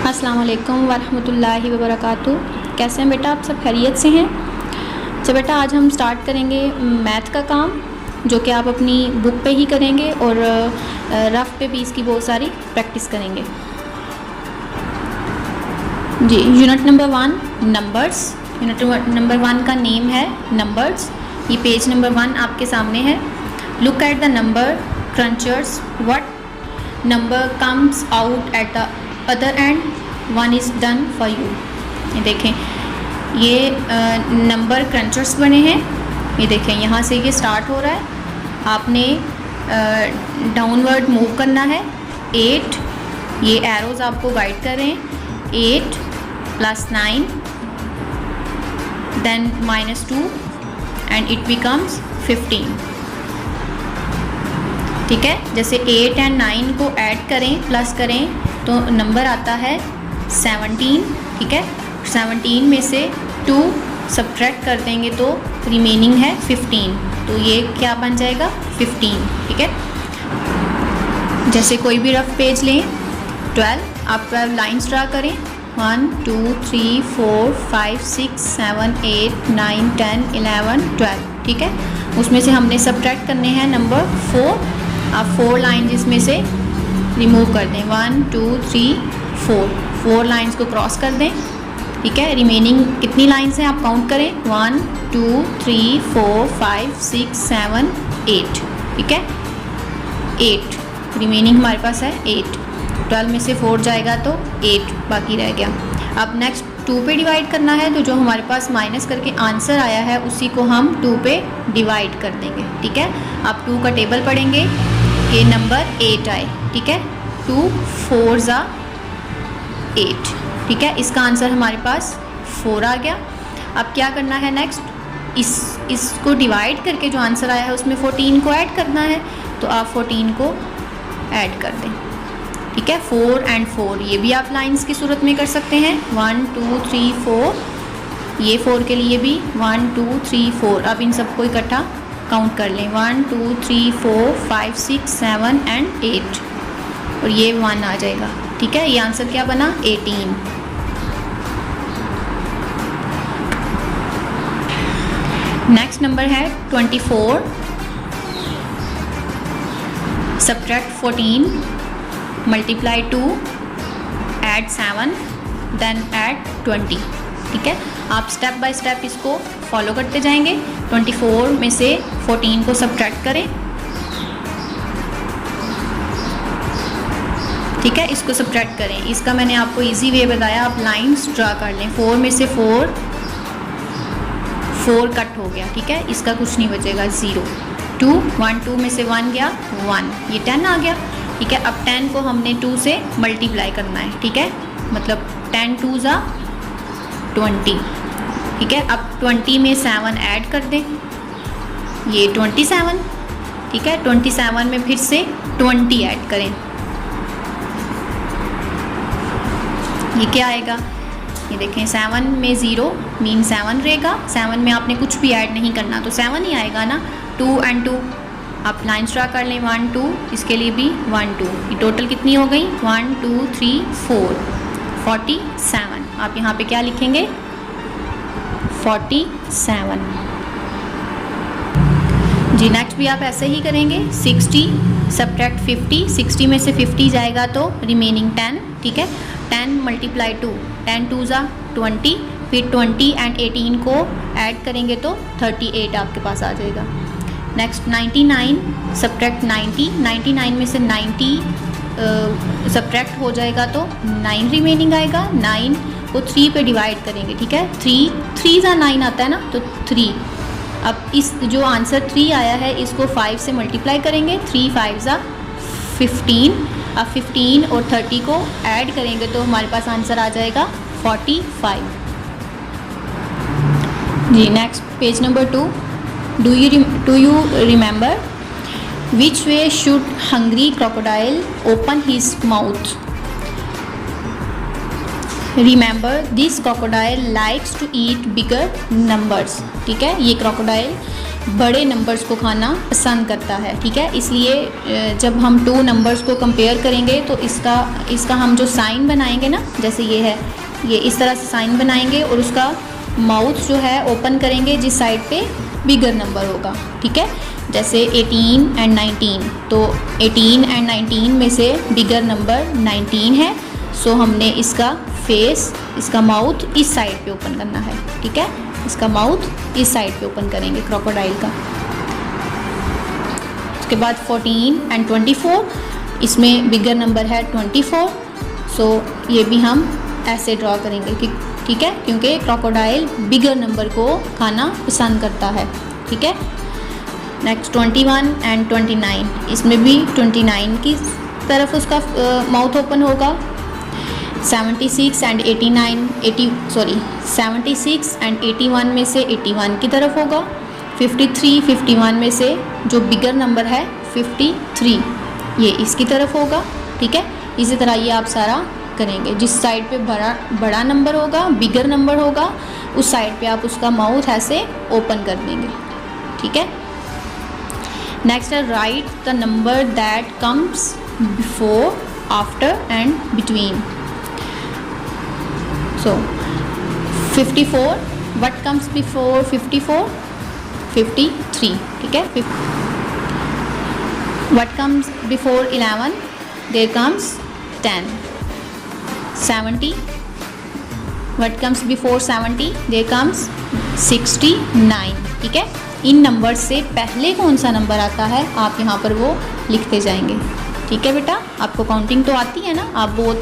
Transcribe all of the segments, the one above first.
अस्सलाम वालेकुम वरहमतुल्लाहि वबरकातुहू। कैसे हैं बेटा आप सब? खैरियत से हैं? तो बेटा आज हम स्टार्ट करेंगे मैथ का काम, जो कि आप अपनी बुक पे ही करेंगे और रफ़ पे भी इसकी बहुत सारी प्रैक्टिस करेंगे। जी, unit number 1 numbers. Unit number 1 का नेम है नंबर्स। ये पेज नंबर 1 आपके सामने है। Look at the number crunchers. What number comes out at the other end, one is done for you. ये देखें, ये नंबर क्रंचर्स बने हैं। ये देखें, यहाँ से ये स्टार्ट हो रहा है, आपने डाउनवर्ड मूव करना है। 8, ये एरोज़ आपको गाइड कर रहे हैं। 8 + 9 देन -2 एंड इट बिकम्स 15। ठीक है, जैसे 8 और 9 को ऐड करें, प्लस करें तो नंबर आता है 17। ठीक है, 17 में से 2 सब्ट्रैक्ट कर देंगे तो रिमेनिंग है 15। तो ये क्या बन जाएगा? 15। ठीक है, जैसे कोई भी रफ पेज लें। 12, आप 12 लाइन्स ड्रा करें। 1 2 3 4 5 6 7 8 9 10 11 12। ठीक है, उसमें से हमने सब्ट्रैक्ट करने हैं नंबर 4। आप 4 लाइन्स इसमें से रिमूव कर दें। 1 2 3 4 लाइन्स को क्रॉस कर दें। ठीक है, रिमेनिंग कितनी लाइन्स हैं आप काउंट करें। 1 2 3 4 5 6 7 8। ठीक है, 8 रिमेनिंग हमारे पास है 8। 12 में से 4 जाएगा तो 8 बाकी रह गया। अब नेक्स्ट 2 पे डिवाइड करना है, तो जो हमारे पास माइनस करके आंसर आया है उसी को हम 2 पे डिवाइड कर देंगे। ठीक है, आप 2 का टेबल पढ़ेंगे, ये नंबर 8 आए। ठीक है, 2 4 ज़ा 8। ठीक है, इसका आंसर हमारे पास 4 आ गया। अब क्या करना है नेक्स्ट, इसको डिवाइड करके जो आंसर आया है उसमें 14 को ऐड करना है, तो आप 14 को ऐड कर दें। ठीक है, 4 और 4 ये भी आप लाइंस की सूरत में कर सकते हैं। 1 2 3 4, ये 4 के लिए भी 1 2 3 4। अब इन सबको इकट्ठा काउंट कर लें। 1 2 3 4 5 6 7 एंड 8, और ये 1 आ जाएगा। ठीक है, ये आंसर क्या बना? 18। नेक्स्ट नंबर है 24। Subtract 14, multiply 2, add 7, then add 20। ठीक है, आप स्टेप बाय स्टेप इसको फॉलो करते जाएंगे। 24 में से 14 को सब्ट्रैक्ट करें। ठीक है, इसको सब्ट्रैक्ट करें। इसका मैंने आपको इजी वे बताया, आप लाइंस ड्रा कर लें। 4 में से 4 कट हो गया। ठीक है, इसका कुछ नहीं बचेगा, 0। 2 1 2 में से 1 गया 1, ये 10 आ गया। ठीक है, अब 10 को हमने 2 से मल्टीप्लाई करना है। ठीक है, मतलब 10 2 ज़ा 20। ठीक है, अब 20 में 7 ऐड कर दें, ये 27। ठीक है, 27 में फिर से 20 ऐड करें, ये क्या आएगा? ये देखें, 7 में 0 मीन 7 रहेगा। 7 में आपने कुछ भी ऐड नहीं करना, तो 7 ही आएगा ना। 2 और 2 आप लाइन ड्रा कर लें। 1 2, इसके लिए भी 1 2। ये टोटल कितनी हो गई? 1 2 3 4 47। आप यहाँ पे क्या लिखेंगे? 47। जी, नेक्स्ट भी आप ऐसे ही करेंगे। 60 सब्ट्रैक्ट 50, 60 में से 50 जाएगा तो रिमेनिंग 10। ठीक है, 10 मल्टीप्लाई 2, 10 2 ज़ा 20, फिर 20 और 18 को ऐड करेंगे तो 38 आपके पास आ जाएगा। नेक्स्ट 99 सब्ट्रैक्ट 90, 99 में से 90 सब्ट्रैक्ट हो जाएगा तो 9 रिमेनिंग आएगा। 9 को 3 पे डिवाइड करेंगे। ठीक है, 3 ज़ा 9 आता है ना, तो 3। अब इस जो आंसर 3 आया है इसको 5 से मल्टीप्लाई करेंगे। 3 5 ज़ा 15। अब 15 और 30 को ऐड करेंगे तो हमारे पास आंसर आ जाएगा 45। जी, next page number 2। Do you remember which way should hungry crocodile open his mouth? Remember this crocodile likes to eat bigger numbers. ठीक है, ये क्रोकोडाइल बड़े नंबर्स को खाना पसंद करता है, ठीक है। इसलिए जब हम 2 नंबर्स को कंपेयर करेंगे तो इसका हम जो साइन बनाएंगे ना, जैसे ये है, ये इस तरह से साइन बनाएंगे और उसका माउथ जो है ओपन करेंगे जिस साइड पे बिगर नंबर होगा, ठीक है। जैसे 18 एंड 19, तो 18 एंड 19 में से बिगर नंबर 19 है, सो हमने इसका फेस, इसका माउथ इस साइड पे ओपन करना है, ठीक है। इसका माउथ इस साइड पे ओपन करेंगे क्रोकोडाइल का। उसके बाद 14 एंड 24, इसमें बिगर नंबर है 24, सो ये भी हम ऐसे ड्रॉ करेंगे, ठीक है, क्योंकि क्रोकोडाइल बिगर नंबर को खाना पसंद करता है, ठीक है। नेक्स्ट 21 एंड 29, इसमें भी 29 की तरफ उसका माउथ ओपन होगा। 76 एंड 76 एंड 81 में से 81 की तरफ होगा। 53, 51 में से जो बिगर नंबर है 53, ये इसकी तरफ होगा, ठीक है। इसी तरह ये आप सारा करेंगे। जिस साइड पे बड़ा नंबर होगा, बिगर नंबर होगा, उस साइड पे आप उसका माउथ ऐसे ओपन कर देंगे, ठीक है। नेक्स्ट है right the number that comes before, after and between. So 54, what comes before 54? 53, ठीक है। What comes before 11? There comes 10. 70, what comes before 70? There comes 69, ठीक है। इन नंबर से पहले कौन सा नंबर आता है आप यहाँ पर वो लिखते जाएंगे, ठीक है बेटा। आपको काउंटिंग तो आती है ना, आप बहुत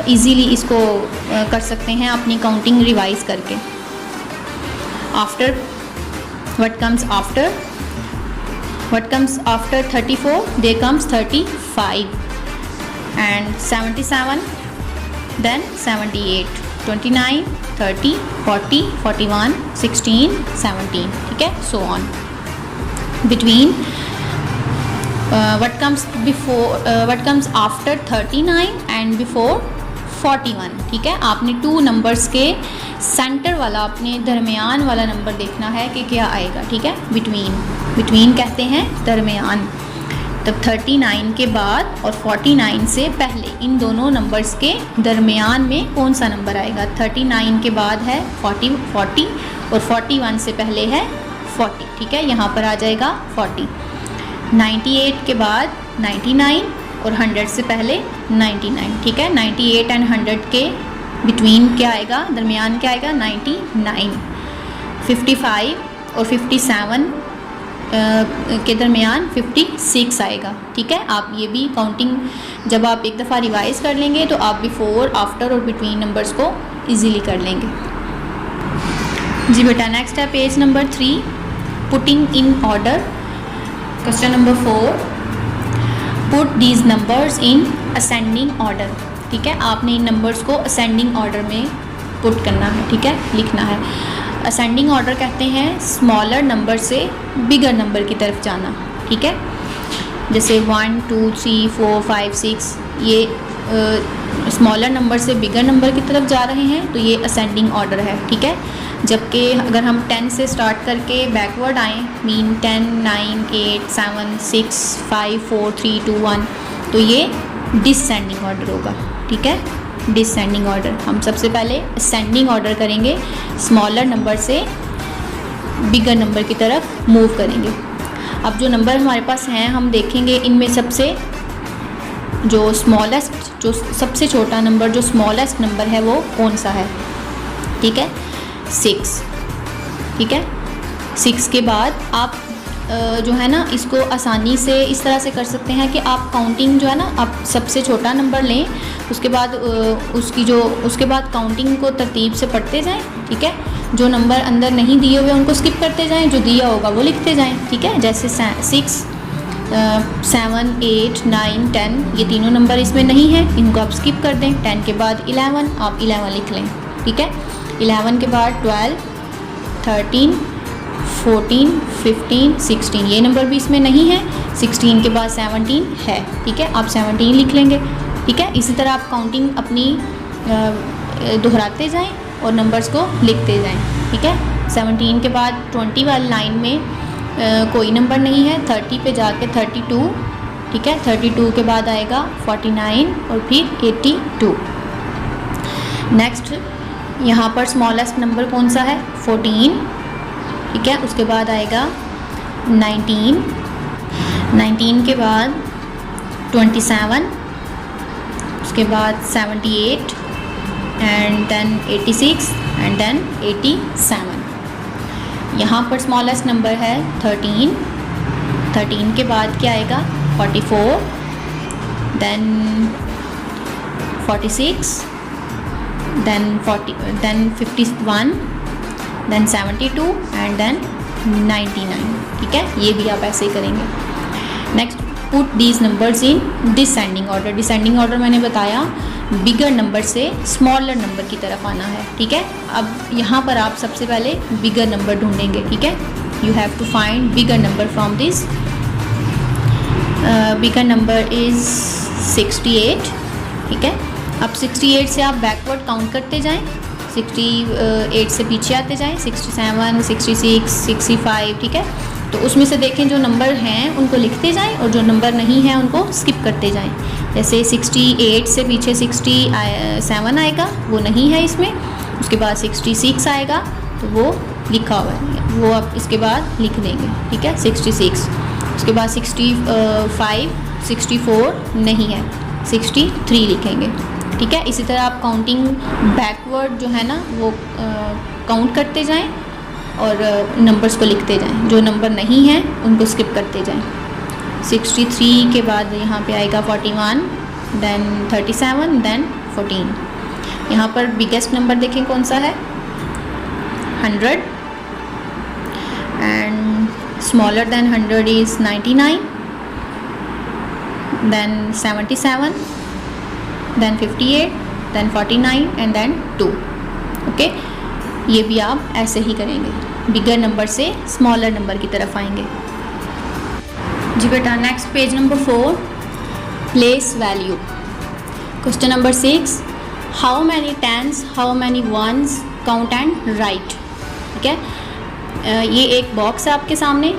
इजीली इसको कर सकते हैं अपनी काउंटिंग रिवाइज करके। After, what comes after? What comes after 34? There comes 35 and 77, then 78, 29, 30, 40, 41, 16, 17, ठीक है, so on. Between, what comes after 39 and before 41, ठीक है। आपने 2 नंबर्स के सेंटर वाला, अपने दरमियान वाला नंबर देखना है कि क्या आएगा, ठीक है। बिटवीन कहते हैं दरमियान। तब 39 के बाद और 49 से पहले इन दोनों नंबर्स के दरमियान में कौन सा नंबर आएगा? 39 के बाद है 40 और 41 से पहले है 40, ठीक है। यहाँ पर आ जाएगा 40। 98 के बाद 99 और 100 से पहले 99, ठीक है। 98 एंड 100 के बिटवीन क्या आएगा, दरमियान क्या आएगा? 99। 55 और 57 के दरमियान 56 आएगा, ठीक है। आप ये भी काउंटिंग जब आप एक दफ़ा रिवाइज कर लेंगे तो आप बिफोर, आफ्टर और बिटवीन नंबर्स को इजीली कर लेंगे। जी बेटा, नेक्स्ट है page number 3, putting in order. Question number 4, put these numbers in ascending order, ठीक है। आपने इन नंबर्स को असेंडिंग ऑर्डर में पुट करना है, ठीक है, लिखना है। असेंडिंग ऑर्डर कहते हैं स्मॉलर नंबर से बिगर नंबर की तरफ जाना, ठीक है। जैसे 1, 2, 3, 4, 5, 6 ये स्मॉलर नंबर से बिगर नंबर की तरफ जा रहे हैं तो ये असेंडिंग ऑर्डर है, ठीक है। जबकि अगर हम 10 से स्टार्ट करके बैकवर्ड आएँ, मीन 10, 9, 8, 7, 6, 5, 4, 3, 2, 1, तो ये डिसेंडिंग ऑर्डर होगा, ठीक है। डिसेंडिंग ऑर्डर, हम सबसे पहले असेंडिंग ऑर्डर करेंगे, स्मॉलर नंबर से बिगर नंबर की तरफ मूव करेंगे। अब जो नंबर हमारे पास हैं हम देखेंगे, इनमें सबसे जो स्मॉलेस्ट, जो सबसे छोटा नंबर, जो स्मॉलेस्ट नंबर है वो कौन सा है, ठीक है, 6, ठीक है। 6 के बाद आप जो है ना इसको आसानी से इस तरह से कर सकते हैं कि आप काउंटिंग जो है ना, आप सबसे छोटा नंबर लें, उसके बाद उसके बाद काउंटिंग को तरतीब से पढ़ते जाएं, ठीक है। जो नंबर अंदर नहीं दिए हुए उनको स्किप करते जाएं, जो दिया होगा वो लिखते जाएं, ठीक है। जैसे 6, 7, 8, 9, 10 ये तीनों नंबर इसमें नहीं है, इनको आप स्किप कर दें। 10 के बाद 11, आप 11 लिख लें, ठीक है। 11 के बाद 12, 13, 14, 15, 16 ये नंबर भी इसमें नहीं है। 16 के बाद 17 है, ठीक है, आप 17 लिख लेंगे, ठीक है। इसी तरह आप काउंटिंग अपनी दोहराते जाएं और नंबर्स को लिखते जाएं, ठीक है। 17 के बाद 20 वाली लाइन में कोई नंबर नहीं है। 30 पे जाके 32, ठीक है, 32 के बाद आएगा 49 और फिर 82। नेक्स्ट यहाँ पर स्मॉलेस्ट नंबर कौन सा है? 14, ठीक है, उसके बाद आएगा 19, 19 के बाद 27, उसके बाद 78 एंड देन 86 एंड देन 87। यहाँ पर स्मॉलेस्ट नंबर है 13, 13 के बाद क्या आएगा? 44, then 46, then 51, then 72 and then 99, ठीक है। ये भी आप ऐसे ही करेंगे। Next, put these numbers in descending order. Descending order मैंने बताया बिगर नंबर से स्मॉलर नंबर की तरफ आना है, ठीक है। अब यहाँ पर आप सबसे पहले बिगर नंबर ढूंढेंगे, ठीक है। You have to find bigger number from this. Bigger number is 68, ठीक है। अब 68 से आप बैकवर्ड काउंट करते जाएं, 68 से पीछे आते जाएं, 67, 66, 65, ठीक है। तो उसमें से देखें जो नंबर हैं उनको लिखते जाएं और जो नंबर नहीं हैं उनको स्किप करते जाएं। जैसे 68 से पीछे 67 आएगा, वो नहीं है इसमें। उसके बाद 66 आएगा तो वो लिखा हुआ है, वो आप इसके बाद लिख देंगे, ठीक है, 66। उसके बाद 65, 64 नहीं है, 63 लिखेंगे, ठीक है। इसी तरह आप काउंटिंग बैकवर्ड जो है ना वो काउंट करते जाएं और नंबर्स को लिखते जाएं। जो नंबर नहीं हैं उनको स्किप करते जाएं। 63 के बाद यहाँ पे आएगा 41, देन 37, देन 14। यहाँ पर बिगेस्ट नंबर देखें कौन सा है? 100 and smaller than 100 is 99, then 77, then 58, then 49 and then 2, okay. ये भी आप ऐसे ही करेंगे, बिगर नंबर से स्मॉलर नंबर की तरफ आएंगे। जी बेटा, next page number 4, place value. Question number 6, how many tens, how many ones, count and write, ठीक है। ये एक बॉक्स है आपके सामने,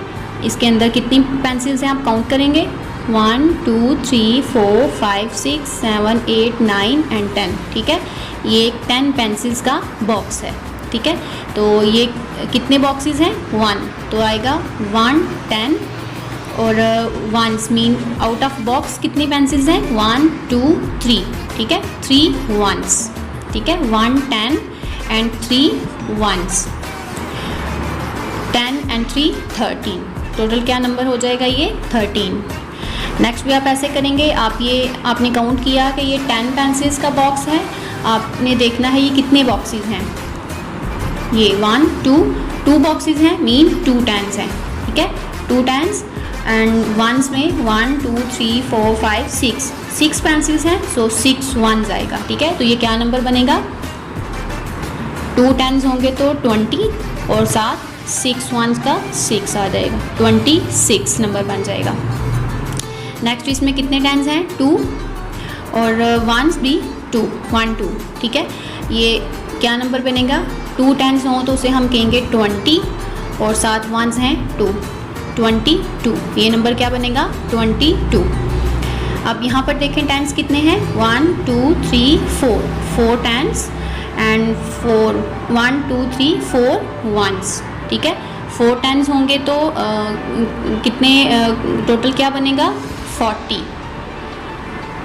इसके अंदर कितनी पेंसिल्स हैं आप काउंट करेंगे। 1 2 3 4 5 6 7 8 9 एंड 10, ठीक है। ये एक 10 पेंसिल्स का बॉक्स है, ठीक है। तो ये कितने बॉक्सेस हैं? 1, तो आएगा 1 10 और ones mean out of box कितनी पेंसिल्स हैं? 1 2 3, ठीक है, 3 वंस, ठीक है। 1 10 एंड 3 वंस, 10 एंड 3 13। टोटल क्या नंबर हो जाएगा? ये 13। नेक्स्ट भी आप ऐसे करेंगे। आपने काउंट किया कि ये 10 पेंसिल्स का बॉक्स है, आपने देखना है ये कितने बॉक्सेस हैं। ये 1 2 बॉक्सेस हैं, मीन 2 10s हैं, ठीक है। 2 10s एंड वंस में 1 2 3 4 5 6 पेंसिल्स हैं, सो 6 वंस आएगा, ठीक है। तो ये क्या नंबर बनेगा? 2 10s होंगे तो 20 और साथ 6 वंस का 6 आ जाएगा, 26 नंबर बन जाएगा। नेक्स्ट इसमें कितने 10s हैं? 2 और वंस भी 2 1 2, ठीक है। ये क्या नंबर बनेगा? 2 10s हों तो उसे हम कहेंगे 20 और साथ वंस हैं 2, 22। ये नंबर क्या बनेगा? 22। अब यहाँ पर देखें 10s कितने हैं? 1 2 3 4 10s एंड 1 2 3 4 वंस, ठीक है। 4 10s होंगे तो कितने टोटल क्या बनेगा? 40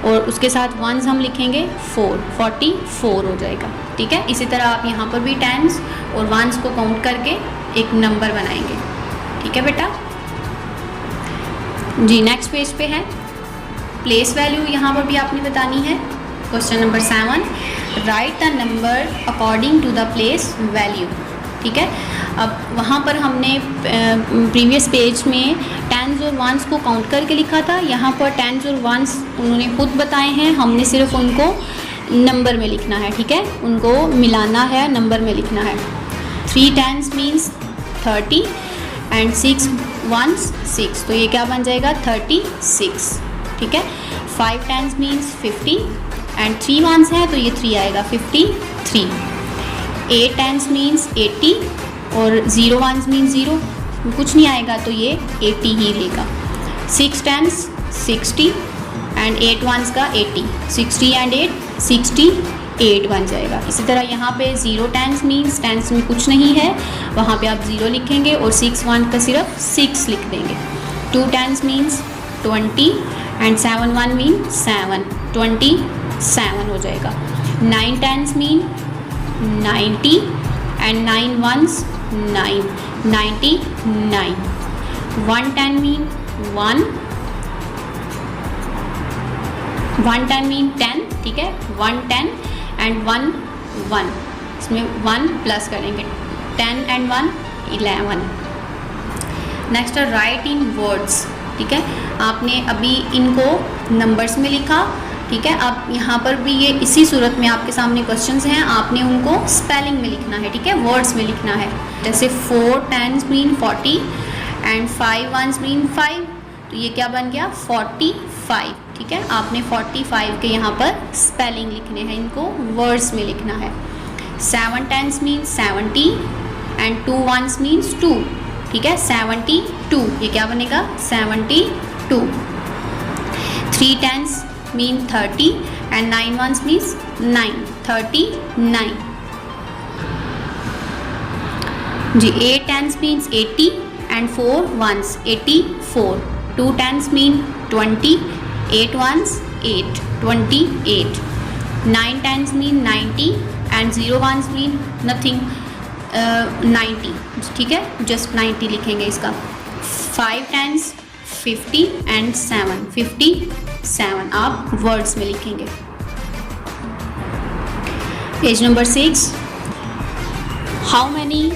और उसके साथ वंस हम लिखेंगे 44 हो जाएगा, ठीक है। इसी तरह आप यहाँ पर भी 10s और वंस को काउंट करके एक नंबर बनाएंगे, ठीक है बेटा। जी नेक्स्ट पेज पे है प्लेस वैल्यू, यहाँ पर भी आपने बतानी है। Question number 7, write the number according to the place value, ठीक है। अब वहाँ पर हमने प्रीवियस पेज में 10s और वंस को काउंट करके लिखा था, यहाँ पर 10s और वंस उन्होंने खुद बताए हैं, हमने सिर्फ उनको नंबर में लिखना है, ठीक है। उनको मिलाना है, नंबर में लिखना है। 3 10s मीन्स 30 एंड 6 वंस 6, तो ये क्या बन जाएगा? 36, ठीक है। 5 10s मीन्स 50 एंड 3 वंस है तो ये 3 आएगा, 53। 8 10s मीन्स 80 और 0 वंस मीन्स 0, कुछ नहीं आएगा तो ये 80 ही लेगा। 6 10s 60 एंड 8 1s का 80, 60 एंड 8 68 बन जाएगा। इसी तरह यहाँ पे 0 10s मीन्स 10s में कुछ नहीं है, वहाँ पे आप 0 लिखेंगे और 6 1 का सिर्फ 6 लिख देंगे। 2 10s मीन्स 20 एंड 7 1 मीन 7, 27 हो जाएगा। 9 10s mean 90 and 9 1s 9, 99। 1 10 mean 1, 1 10 mean 10, ठीक है। 1 10 एंड 1 1, इसमें 1 प्लस करेंगे। 10 एंड 1 11। नेक्स्ट है राइट इन वर्ड्स, ठीक है। आपने अभी इनको नंबर्स में लिखा, ठीक है। अब यहाँ पर भी ये इसी सूरत में आपके सामने क्वेश्चंस हैं, आपने उनको स्पेलिंग में लिखना है, ठीक है, वर्ड्स में लिखना है। जैसे 4 10s mean 40 and 5 1s mean 5, तो ये क्या बन गया 45, ठीक है। आपने 45 के यहाँ पर स्पेलिंग लिखने हैं, इनको वर्ड्स में लिखना है। 7 10s mean 70 and 2 1s means 2, ठीक है। 72, ये क्या बनेगा 72। 3 10s mean 30 and 9 1s means 9, 39 जी। 8 10s means 80 and 4 1s 84। 2 10s mean 20, 8 1s 8, 28। 9 10s mean 90 and 0 1s mean nothing, 90, ठीक है, जस्ट 90 लिखेंगे इसका। 5 10s 50 एंड 7, 57 आप वर्ड्स में लिखेंगे। Page number 6, how many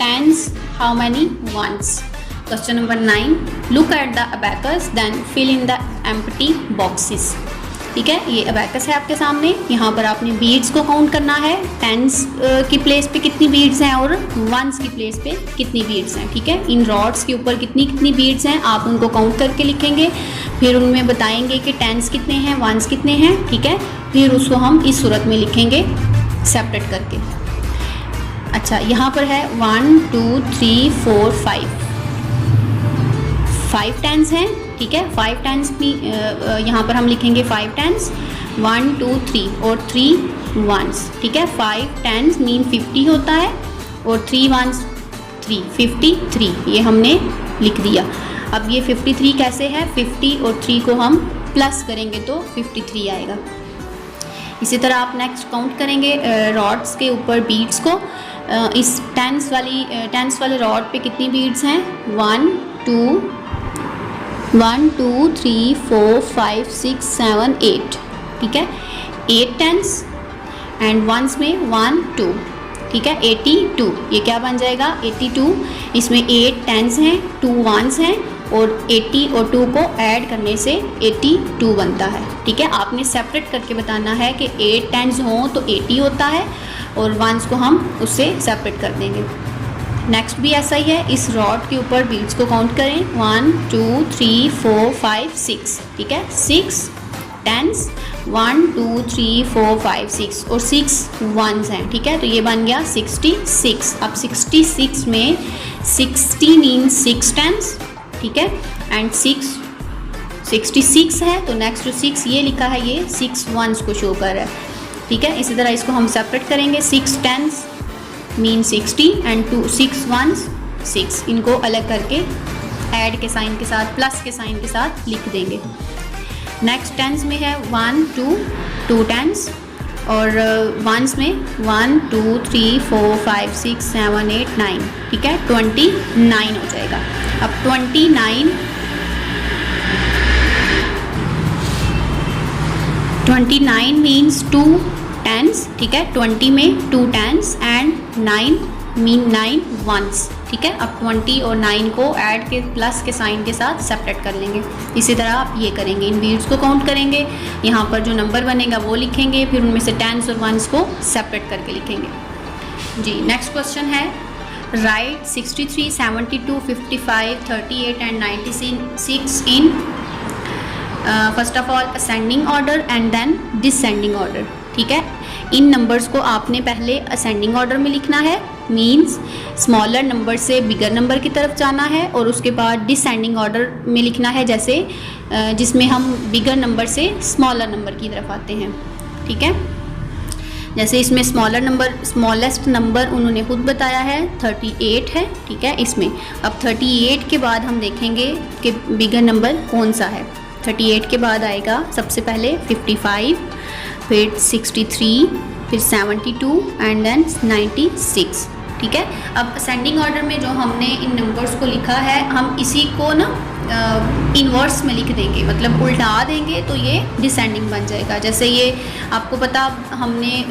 10s, how many 1s। Question number 9, look at the abacus then fill in the empty boxes, ठीक है। ये अबैकस है आपके सामने, यहाँ पर आपने बीड्स को काउंट करना है। 10s की प्लेस पे कितनी बीड्स हैं और 1s की प्लेस पे कितनी बीड्स हैं, ठीक है। इन रॉड्स के ऊपर कितनी कितनी बीड्स हैं आप उनको काउंट करके लिखेंगे, फिर उनमें बताएंगे कि 10s कितने हैं 1s कितने हैं, ठीक है। फिर उसको हम इस सूरत में लिखेंगे सेपरेट करके। अच्छा, यहाँ पर है 1 2 3 4 5 10s हैं, ठीक है। 5 10s भी यहाँ पर हम लिखेंगे 5 10s, 1 2 3 और 3 1s, ठीक है। 5 10s मीन 50 होता है और 3 1s 3, 53 ये हमने लिख दिया। अब ये 53 कैसे है, 50 और 3 को हम प्लस करेंगे तो 53 आएगा। इसी तरह आप नेक्स्ट काउंट करेंगे रॉड्स के ऊपर बीड्स को। इस 10s वाले रॉड पे कितनी बीड्स हैं, 1 2 3 4 5 6 7 8, ठीक है। 8 10s एंड 1s में 1 2, ठीक है। 82, ये क्या बन जाएगा 82। इसमें 8 10s हैं 2 1s हैं और 80 और 2 को ऐड करने से 82 बनता है, ठीक है। आपने सेपरेट करके बताना है कि 8 10s हों तो 80 होता है और 1s को हम उससे सेपरेट कर देंगे। नेक्स्ट भी ऐसा ही है, इस रॉड के ऊपर बीड्स को काउंट करें 1 2 3 4 5 6, ठीक है। 6 10s 1 2 3 4 5 6 और 6 1s हैं, ठीक है। तो ये बन गया 66। अब 66 में 60 मीन्स 6 10s, ठीक है, एंड 6 66 है तो नेक्स्ट जो 6 ये लिखा है ये 6 1s को शो कर रहा है, ठीक है। इसी तरह इसको हम सेपरेट करेंगे। 6 10s मीन 60 एंड 6 1s 6, इनको अलग करके ऐड के साइन के साथ प्लस के साइन के साथ लिख देंगे। नेक्स्ट 10s में है 1 2 10s और 1s में 1 2 3 4 5 6 7 8 9, ठीक है। 29 हो जाएगा। अब 29 मीन्स 2 10s, ठीक है। 20 में 2 10s एंड 9 मीन 9 1s, ठीक है। अब 20 और 9 को ऐड के प्लस के साइन के साथ सेपरेट कर लेंगे। इसी तरह आप ये करेंगे, इन बीड्स को काउंट करेंगे, यहाँ पर जो नंबर बनेगा वो लिखेंगे, फिर उनमें से 10s और 1s को सेपरेट करके लिखेंगे जी। नेक्स्ट क्वेश्चन है write 63 72 55 38 and 96 in first of all ascending order and then descending order, ठीक है। इन नंबर्स को आपने पहले असेंडिंग ऑर्डर में लिखना है, मींस स्मॉलर नंबर से बिगर नंबर की तरफ जाना है, और उसके बाद डिसेंडिंग ऑर्डर में लिखना है, जैसे जिसमें हम बिगर नंबर से स्मॉलर नंबर की तरफ आते हैं। ठीक है, जैसे इसमें स्मॉलेस्ट नंबर उन्होंने खुद बताया है 38 है। ठीक है, इसमें अब 38 के बाद हम देखेंगे कि बिगर नंबर कौन सा है। 38 के बाद आएगा सबसे पहले 55, फिर 63, फिर 72 एंड देन 96। ठीक है, अब असेंडिंग ऑर्डर में जो हमने इन नंबर्स को लिखा है, हम इसी को ना इन्वर्स में लिख देंगे, मतलब उल्टा देंगे तो ये डिसेंडिंग बन जाएगा। जैसे ये आपको पता, हमने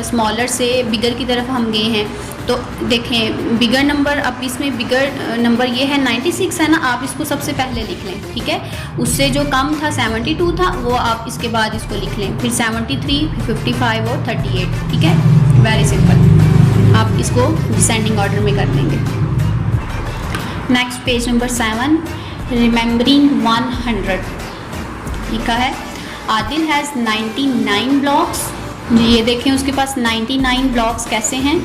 स्मॉलर से बिगर की तरफ हम गए हैं, तो देखें बिगर नंबर, अब इसमें बिगर नंबर ये है 96 है ना, आप इसको सबसे पहले लिख लें। ठीक है, उससे जो कम था 72 था, वो आप इसके बाद इसको लिख लें, फिर 73, फिर 55 और 38। ठीक है, वेरी सिंपल, आप इसको डिसेंडिंग ऑर्डर में कर देंगे। नेक्स्ट पेज नंबर 7, रिमेंबरिंग 100 लिखा है। Adil has 99 blocks. ये देखें उसके पास 99 ब्लॉक्स कैसे हैं,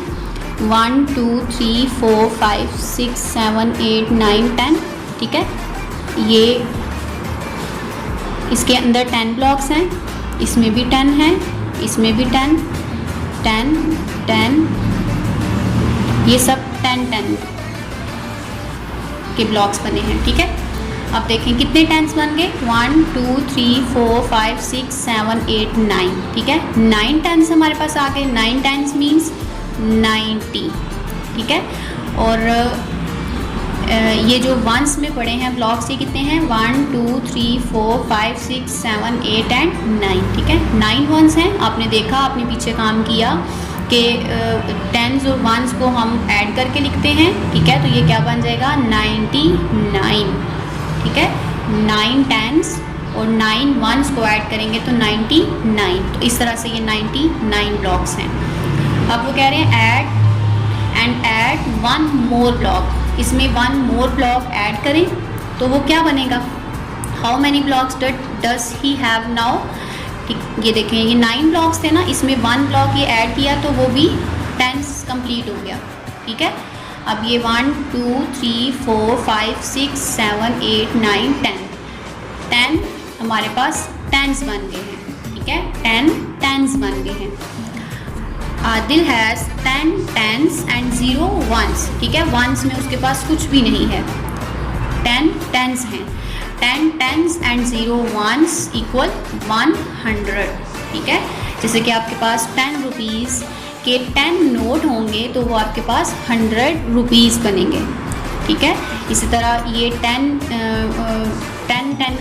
1 2 3 4 5 6 7 8 9 10। ठीक है, ये इसके अंदर 10 ब्लॉक्स हैं, इसमें भी 10 हैं, इसमें भी 10 10 10, ये सब 10 के ब्लॉक्स बने हैं। ठीक है, अब देखें कितने टेंस बन गए, 1 2 3 4 5 6 7 8 9। ठीक है, 9 टेंस हमारे पास आ गए। 9 टेंस मीन्स 90। ठीक है, और ये जो वंस में पड़े हैं ब्लॉक्स, ये कितने हैं, 1 2 3 4 5 6 7 8 एंड 9। ठीक है, 9 वंस हैं। आपने देखा, आपने पीछे काम किया कि टेंस और वंस को हम ऐड करके लिखते हैं। ठीक है, तो ये क्या बन जाएगा, 99। ठीक है, 9 टेंस और 9 वंस को ऐड करेंगे तो 99। तो इस तरह से ये 99 ब्लॉक्स हैं। अब वो कह रहे हैं ऐड 1 मोर ब्लॉक, इसमें 1 मोर ब्लॉक ऐड करें तो वो क्या बनेगा, how many blocks does he have now. ठीक, ये देखें, ये 9 ब्लॉक्स थे ना, इसमें 1 ब्लॉक ये ऐड किया तो वो भी टेंस कंप्लीट हो गया। ठीक है, अब ये 1 2 3 4 5 6 7 8 9 10 हमारे पास टेंस बन गए हैं। ठीक है, 10 टेंस बन गए हैं। Adil has 10 tens and 0 ones. ठीक है, वंस में उसके पास कुछ भी नहीं है, 10 टेंस हैं। 10 टेंस एंड 0 वंस इक्वल 100। ठीक है, जैसे कि आपके पास 10 रुपीज़ के 10 नोट होंगे तो वो आपके पास 100 रुपीज़ बनेंगे। ठीक है, इसी तरह ये 10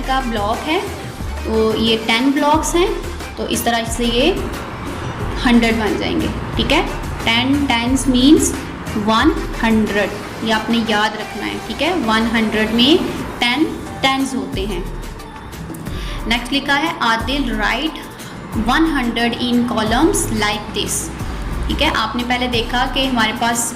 का ब्लॉक है, तो ये 10 ब्लॉक्स हैं, तो इस तरह से ये 100 बन जाएंगे। ठीक है, 10 टेंस मीन्स 100, ये आपने याद रखना है। ठीक है, 100 में 10 टेंस होते हैं। नेक्स्ट लिखा है Adil right 100 in columns like this. ठीक है, आपने पहले देखा कि हमारे पास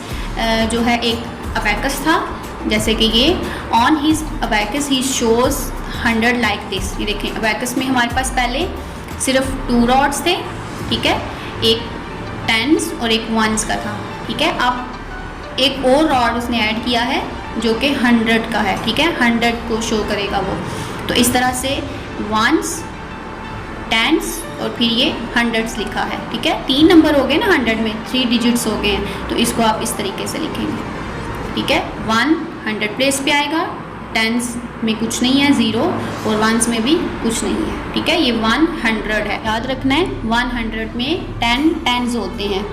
जो है एक अबैकस था, जैसे कि ये on his abacus he shows 100 like this. ये देखें, अबैकस में हमारे पास पहले सिर्फ 2 रॉड्स थे। ठीक है, एक टेंस और एक वंस का था। ठीक है, अब एक और रॉड उसने ऐड किया है जो कि 100 का है। ठीक है, 100 को शो करेगा वो। तो इस तरह से वंस, टेंस और फिर ये 100 लिखा है। ठीक है, 3 नंबर हो गए ना 100 में, 3 डिजिट्स हो गए हैं, तो इसको आप इस तरीके से लिखेंगे। ठीक है, 100 प्लेस पे आएगा, टेंस में कुछ नहीं है 0 और वंस में भी कुछ नहीं है। ठीक है, ये 100 है, याद रखना है। 100 में 10 टेंस होते हैं।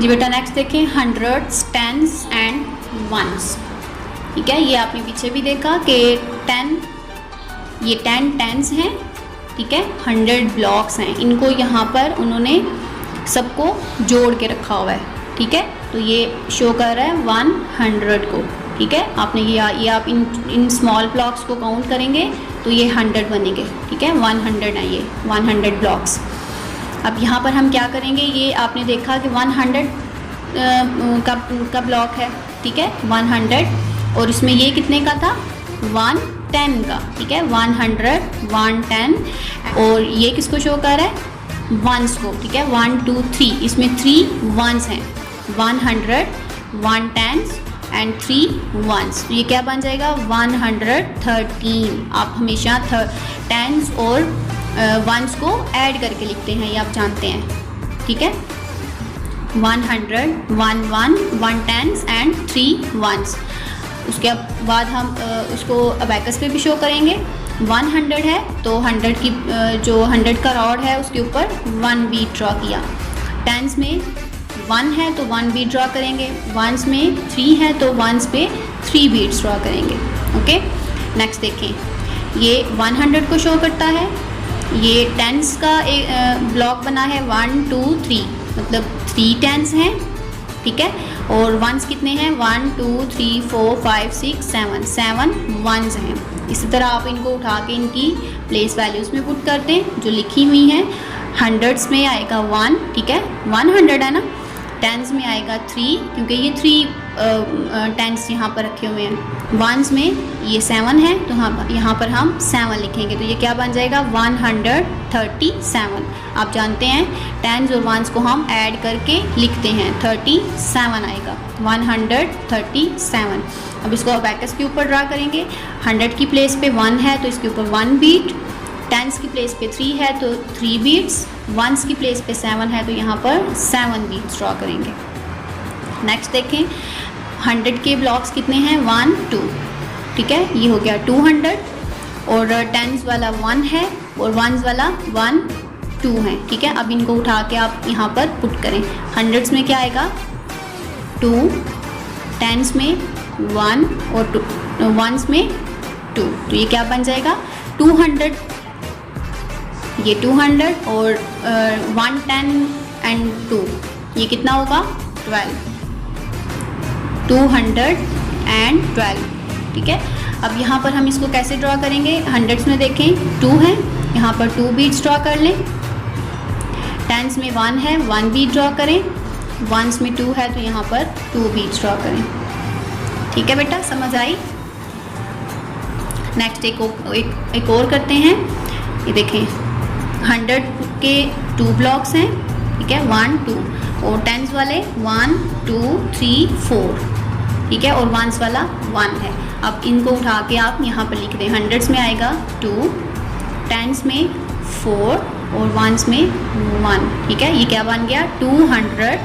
जी बेटा, नेक्स्ट देखें, 100 टेंस एंड वंस। ठीक है, ये आपने पीछे भी देखा कि 10 टेंस हैं। ठीक है, 100 ब्लॉक्स हैं, इनको यहाँ पर उन्होंने सबको जोड़ के रखा हुआ है। ठीक है, तो ये शो कर रहा है 100 को। ठीक है, आपने ये आप इन स्मॉल ब्लॉक्स को काउंट करेंगे तो ये 100 बनेंगे। ठीक है, 100 है ये 100 ब्लॉक्स। अब यहाँ पर हम क्या करेंगे, ये आपने देखा कि 100 का ब्लॉक है। ठीक है, 100 और इसमें ये कितने का था, 110 का। ठीक है, 100 110 और ये किसको शो कर रहा है, वंस को, ठीक है, 1 2 3, इसमें 3 वंस हैं, 100, 1 टेंस एंड 3 वंस, तो ये क्या बन जाएगा 113। आप हमेशा टेंस और वंस को ऐड करके लिखते हैं, ये आप जानते हैं, ठीक है। 100, 1 टेंस एंड 3 वंस। उसके बाद हम उसको अबैकस पे भी शो करेंगे। 100 है तो 100 की जो 100 का रॉड है उसके ऊपर 1 बीट ड्रॉ किया। टेंस में 1 है तो 1 बीट ड्रॉ करेंगे, वंस में 3 है तो वंस पे 3 बीट्स ड्रॉ करेंगे। ओके, नेक्स्ट देखें, ये 100 को शो करता है, ये टेंस का एक ब्लॉक बना है 1 2 3, मतलब 3 टेंस हैं, ठीक है, और वंस कितने हैं 1 2 3 4 5 6 7 वंस हैं। इसी तरह आप इनको उठा के इनकी प्लेस वैल्यूज़ में पुट कर दें जो लिखी हुई हैं। हंड्रेड्स में आएगा 1, ठीक है, 100 है ना। टेंस में आएगा 3, क्योंकि ये 3 टेंस यहाँ पर रखे हुए हैं। वंस में ये 7 है तो यहाँ पर हम 7 लिखेंगे, तो ये क्या बन जाएगा 137। आप जानते हैं टेंस और वंस को हम ऐड करके लिखते हैं, 37 आएगा 137। अब इसको अबैकस के ऊपर ड्रा करेंगे। 100 की प्लेस पे 1 है तो इसके ऊपर 1 बीट, टेंस की प्लेस पे 3 है तो 3 बीट्स, वंस की प्लेस पे 7 है तो यहाँ पर 7 बीट्स ड्रॉ करेंगे। नेक्स्ट देखें, 100 के ब्लॉक्स कितने हैं 1 2, ठीक है, ये हो गया 200, और टेंस वाला 1 है और वंस वाला 1 2 है, ठीक है। अब इनको उठा के आप यहाँ पर पुट करें। हंड्रेड्स में क्या आएगा 2, टेंस में 1 और 2, वंस में 2, तो ये क्या बन जाएगा 200, ये 200 और 1 10 एंड 2, ये कितना होगा 12, 212, ठीक है। अब यहाँ पर हम इसको कैसे ड्रॉ करेंगे, हंड्रेड्स में देखें 2 है, यहाँ पर 2 बीट्स ड्रॉ कर लें। टेंस में 1 है, 1 बीट ड्रॉ करें। वंस में 2 है तो यहाँ पर 2 बीट्स ड्रॉ करें, ठीक है बेटा, समझ आई। नेक्स्ट एक और करते हैं। ये देखें 100 के 2 ब्लॉक्स हैं, ठीक है, 1 2, और टेंस वाले 1 2 3 4, ठीक है, और वंस वाला 1 है। अब इनको उठा के आप यहाँ पर लिख दें। हंड्रेड्स में आएगा 2, टेंस में 4 और वंस में 1, ठीक है, ये क्या बन गया 200।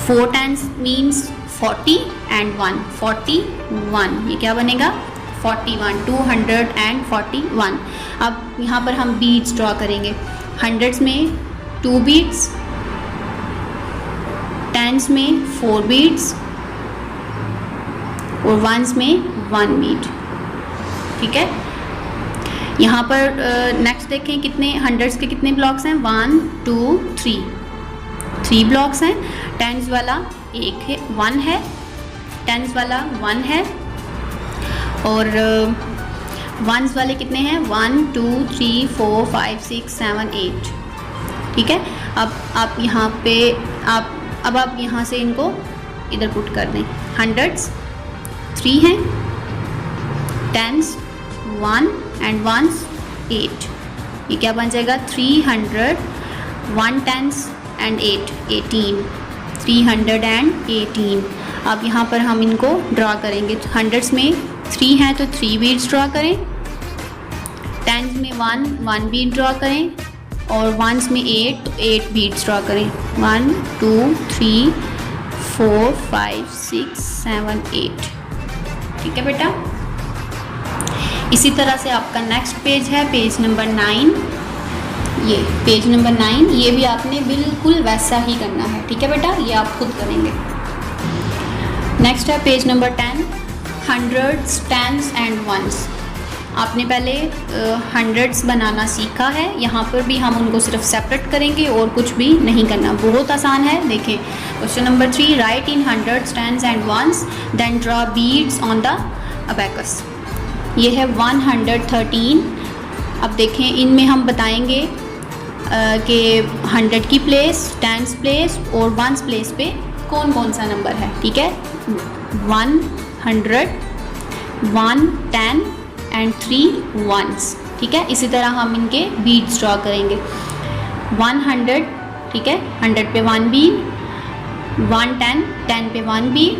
4 टेंस मीन्स 40 एंड 1 41, ये क्या बनेगा 41, 241। अब यहाँ पर हम बीट्स ड्रॉ करेंगे। हंड्रेड्स में 2 बीट्स, टेंस में 4 बीट्स और वंस में 1 बीट, ठीक है। यहाँ पर नेक्स्ट देखें कितने हंड्रेड्स के कितने ब्लॉक्स हैं 1 2 3 ब्लॉक्स हैं। टेंस वाला 1 है, टेंस वाला 1 है, और वंस वाले कितने हैं 1 2 3 4 5 6 7 8, ठीक है। अब आप यहाँ पे आप यहाँ से इनको इधर पुट कर दें। हंड्रेड्स 3 हैं, टेंस 1 एंड वंस 8, ये क्या बन जाएगा 300, 1 टेंस एंड 8 18, 318। अब यहाँ पर हम इनको ड्रॉ करेंगे। हंड्रेड्स में 3 है तो 3 बीट्स ड्रॉ करें, टेंस में 1 बीट ड्रॉ करें, और वंस में 8 तो 8 बीट्स ड्रॉ करें। 1 2 3 4 5 6 7 8, ठीक है बेटा। इसी तरह से आपका नेक्स्ट पेज है पेज नंबर 9। ये पेज नंबर 9, ये भी आपने बिल्कुल वैसा ही करना है, ठीक है बेटा, ये आप खुद करेंगे। नेक्स्ट है page number 10, hundreds, tens and ones. आपने पहले हंड्रेड्स बनाना सीखा है, यहाँ पर भी हम उनको सिर्फ सेपरेट करेंगे और कुछ भी नहीं करना, बहुत आसान है। देखें question number 3, write in hundreds, tens and ones, then draw beads on the abacus. ये है 113। अब देखें इनमें हम बताएंगे कि 100 की प्लेस, टेंस प्लेस और वंस प्लेस पे कौन कौन सा नंबर है, ठीक है। 100, 1 10 एंड 3 वंस, ठीक है। इसी तरह हम इनके बीट्स ड्रॉ करेंगे। 100, ठीक है, 100 पे 1 बीट, 110, 10 पे 1 बीट,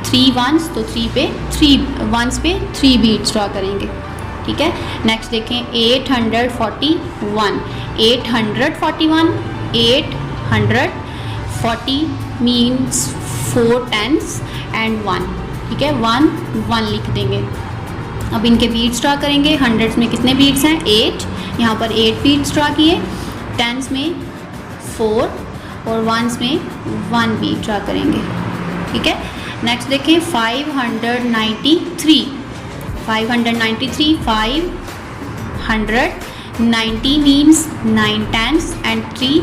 3 वंस तो 3 पे 3 वंस पे 3 बीट्स ड्रॉ करेंगे, ठीक है। नेक्स्ट देखें 841, 840 मीन्स 4 10s एंड 1, ठीक है, 1 1 लिख देंगे। अब इनके बीट्स ड्रॉ करेंगे। हंड्रेड्स में कितने बीट्स हैं? 8, यहाँ पर 8 बीट्स ड्रॉ किए, टेंस में 4 और वंस में 1 बीट ड्रॉ करेंगे, ठीक है। नेक्स्ट देखें 593, 590 मीन्स 9 10s एंड 3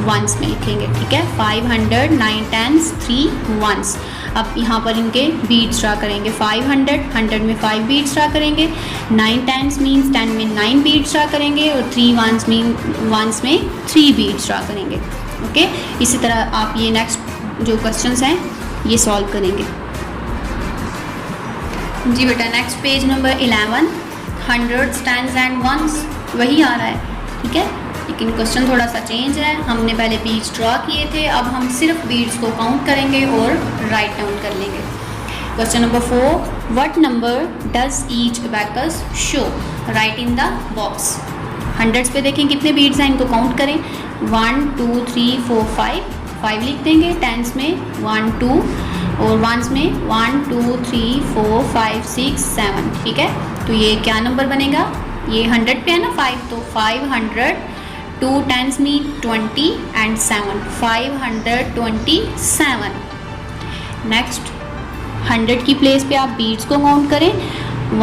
वंस में लिखेंगे, ठीक है। 500 9 10s 3 वंस। अब यहाँ पर इनके बीट्स ड्रा करेंगे। 500, 100 में 5 बीट्स ड्रा करेंगे, 9 10s मीन्स 10 में 9 बीट्स ड्रा करेंगे और 3 वंस में 3 बीट्स ड्रा करेंगे, ओके। इसी तरह आप ये नेक्स्ट जो क्वेश्चंस हैं ये सॉल्व करेंगे। जी बेटा, next page number 11, hundreds, tens and ones वही आ रहा है, ठीक है, लेकिन क्वेश्चन थोड़ा सा चेंज है। हमने पहले बीट्स ड्रॉ किए थे, अब हम सिर्फ बीट्स को काउंट करेंगे और राइट डाउन कर लेंगे। Question number 4, what number does each abacus show? Right in the box. Hundreds पे देखें कितने बीट्स हैं, इनको काउंट करें। 1 2 3 4 5 लिख देंगे। टेंस में 1 2 और वंस में 1 2 3 4 5 6 7, ठीक है। तो ये क्या नंबर बनेगा? ये 100 पे है ना 5, तो 500, 2 10s में 20 एंड 7, 527। नेक्स्ट 100 की प्लेस पे आप बीट्स को काउंट करें।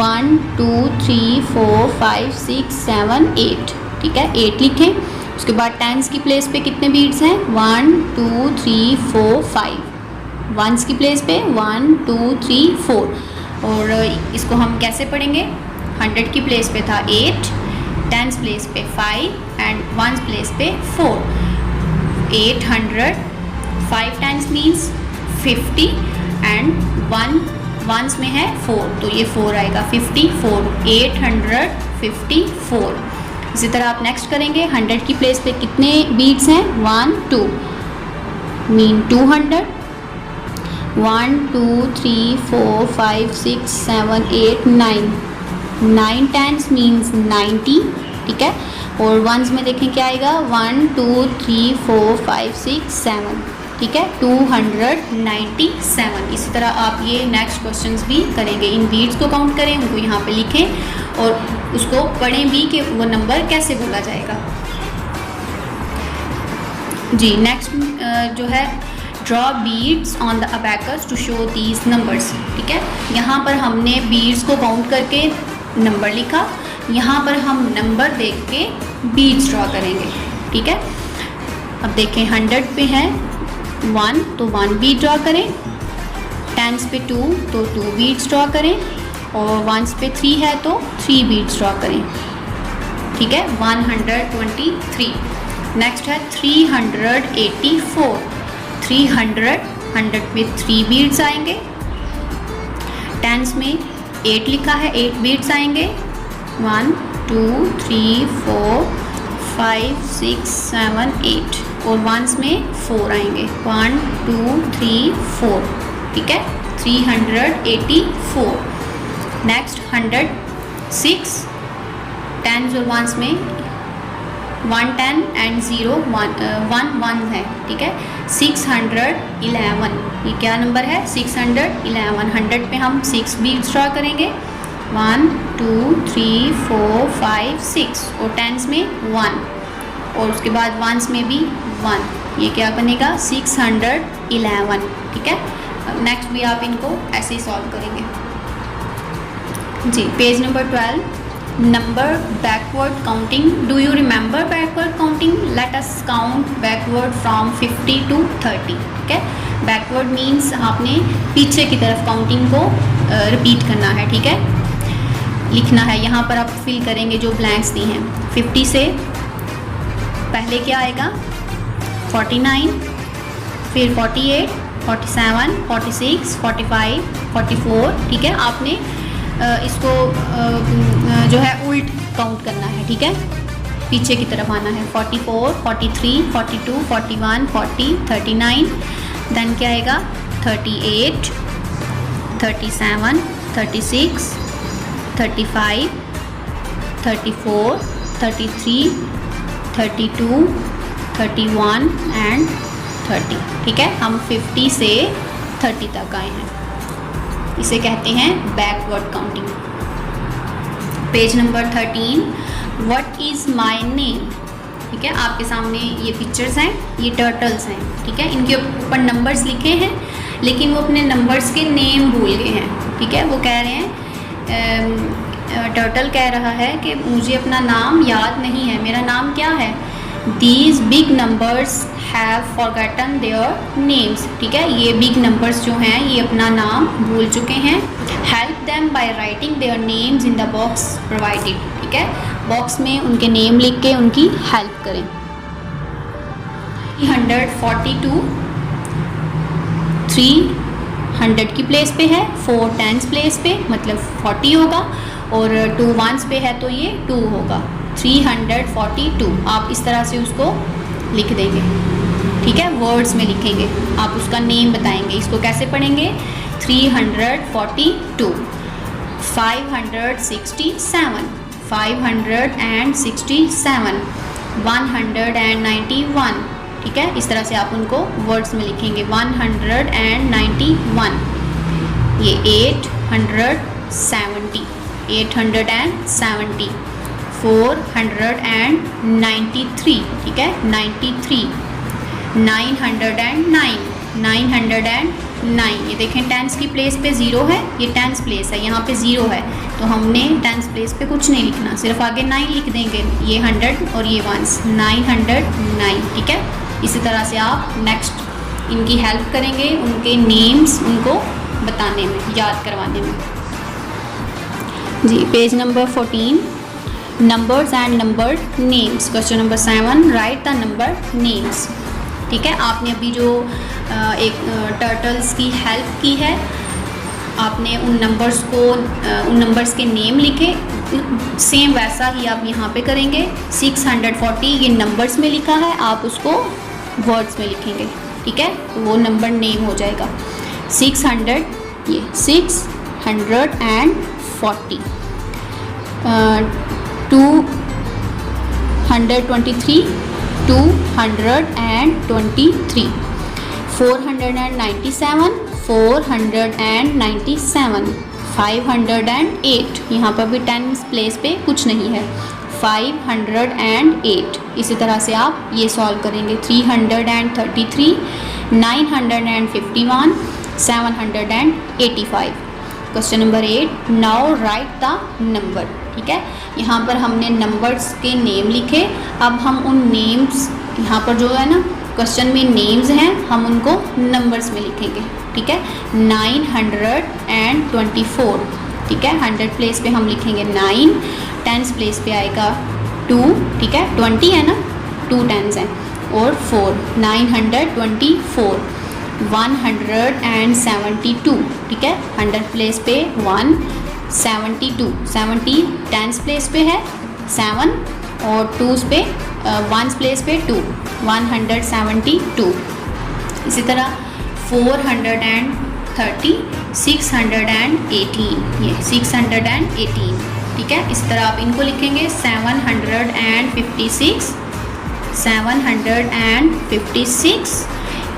1 2 3 4 5 6 7 8, ठीक है, 8 लिखें। उसके बाद टेंस की प्लेस पे कितने बीट्स हैं? 1 2 3 4 5। वंस की प्लेस पे 1 2 3 4। और इसको हम कैसे पढ़ेंगे? 100 की प्लेस पे था 8, टेंस प्लेस पे 5 एंड वंस प्लेस पे 4। 800, 5 टाइम्स मीन्स 50 एंड 1 वंस में है 4, तो ये 4 आएगा, 54, 854। इसी तरह आप नेक्स्ट करेंगे। 100 की प्लेस पे कितने बीट्स हैं? 1 2 मीन 200, 1 2 3 4 5 6 7 8 9 10s मीन्स 90, ठीक है। और वंस में देखें क्या आएगा? 1 2 3 4 5 6 7, ठीक है, 297। इसी तरह आप ये नेक्स्ट क्वेश्चंस भी करेंगे। इन बीट्स को काउंट करें, उनको यहाँ पे लिखें और उसको पढ़ें भी कि वो नंबर कैसे बोला जाएगा। जी नेक्स्ट जो है draw beads on the abacus to show these numbers, ठीक है। यहाँ पर हमने बीट्स को काउंट करके नंबर लिखा, यहाँ पर हम नंबर देख के बीट्स ड्रॉ करेंगे, ठीक है। अब देखें 100 पे है 1 तो 1 बीट ड्रॉ करें, टेंस पे 2 तो 2 बीट्स ड्रॉ करें और वंस पे 3 है तो 3 बीट्स ड्रॉ करें, ठीक है। 123। नेक्स्ट है 384, 300, 100 पे 3 बीट्स आएंगे। टेंस में 8 लिखा है, 8 बीट्स आएंगे। 1 2 3 4 5 6 7 8 और वंस में 4 आएंगे। 1 2 3 4, ठीक है, 384। नेक्स्ट 106, टेंस और वंस में 1 10 एंड 0 1 1 है, ठीक है। 611, ये क्या नंबर है? 611। 100 पे हम 6 बीट्स ड्रॉ करेंगे। 1 2 3 4 5 6 और टेंस में 1 और उसके बाद वंस में भी 1, ये क्या बनेगा? 611, ठीक है। नेक्स्ट भी आप इनको ऐसे ही सॉल्व करेंगे। जी page number 12, number backward counting. Do you remember backward counting? Let us count backward from 50 to 30, ठीक है। बैकवर्ड मीन्स आपने पीछे की तरफ काउंटिंग को रिपीट करना है, ठीक है, लिखना है। यहाँ पर आप फिल करेंगे जो ब्लैंक्स दी हैं। 50 से पहले क्या आएगा? 49, फिर 48, 47, 46, 45, 44, ठीक है। आपने इसको जो है उल्ट काउंट करना है, ठीक है, पीछे की तरफ आना है। 44, 43, 42, 41, 40, 39, देन क्या आएगा 38, 37, 36, 35, 34, 33, 32, 31 एंड 30। ठीक है, हम 50 से 30 तक आए हैं। इसे कहते हैं backward counting. Page number 13, what is my name. ठीक है, आपके सामने ये पिक्चर्स हैं, ये टर्टल्स हैं। ठीक है, इनके ऊपर नंबर्स लिखे हैं, लेकिन वो अपने नंबर्स के नेम भूल गए हैं। ठीक है, वो कह रहे हैं, टर्टल कह रहा है कि मुझे अपना नाम याद नहीं है, मेरा नाम क्या है। These big numbers have forgotten their names. ठीक है, ये बिग नंबर्स जो हैं ये अपना नाम भूल चुके हैं। Help them by writing their names in the box provided. ठीक है, बॉक्स में उनके नेम लिख के उनकी हेल्प करें। 342 300 की प्लेस पे है, 4 10s प्लेस पे मतलब 40 होगा, और 2 1s पे है तो ये 2 होगा। 342 आप इस तरह से उसको लिख देंगे। ठीक है, वर्ड्स में लिखेंगे, आप उसका नेम बताएंगे। इसको कैसे पढ़ेंगे, 342, 567, 567, 191। ठीक है, इस तरह से आप उनको वर्ड्स में लिखेंगे। 191, ये 870, 870, 493। ठीक है, 93, 909, 909। ये देखें 10s की प्लेस पे 0 है, ये 10s प्लेस है, यहाँ पे 0 है, तो हमने 10s प्लेस पे कुछ नहीं लिखना, सिर्फ आगे 9 लिख देंगे। ये 100 और ये 1s, 909। ठीक है, इसी तरह से आप नेक्स्ट इनकी हेल्प करेंगे, उनके नेम्स उनको बताने में, याद करवाने में। जी, page number 14, numbers and number names. Question number 7, write the number names. ठीक है, आपने अभी जो एक टर्टल्स की हेल्प की है, आपने उन नंबर्स को, उन नंबर्स के नेम लिखे, सेम वैसा ही आप यहाँ पे करेंगे। 640 ये नंबर्स में लिखा है, आप उसको वर्ड्स में लिखेंगे। ठीक है, वो नंबर नेम हो जाएगा। 600, ये 640, 223, 223, 497, 497, 508, यहाँ पर भी 10 प्लेस पे कुछ नहीं है, 508। इसी तरह से आप ये सॉल्व करेंगे। 333, 951, 785। Question number 8, now right the number. ठीक है, यहाँ पर हमने नंबर्स के नेम लिखे, अब हम उन नेम्स, यहाँ पर जो है ना क्वेश्चन में नेम्स हैं, हम उनको नंबर्स में लिखेंगे। ठीक है, 924। ठीक है, 100 प्लेस पे हम लिखेंगे 9, 10s प्लेस पे आएगा 2। ठीक है, 20 है ना, 2 10s हैं, और 4, 924, 172। ठीक है, 100 प्लेस पे 172, 70 10s प्लेस पे है 7, और 2s पे 1s प्लेस पे 2, 172। इसी तरह 430, 618, ये 618। ठीक है, इस तरह आप इनको लिखेंगे। 756, 756,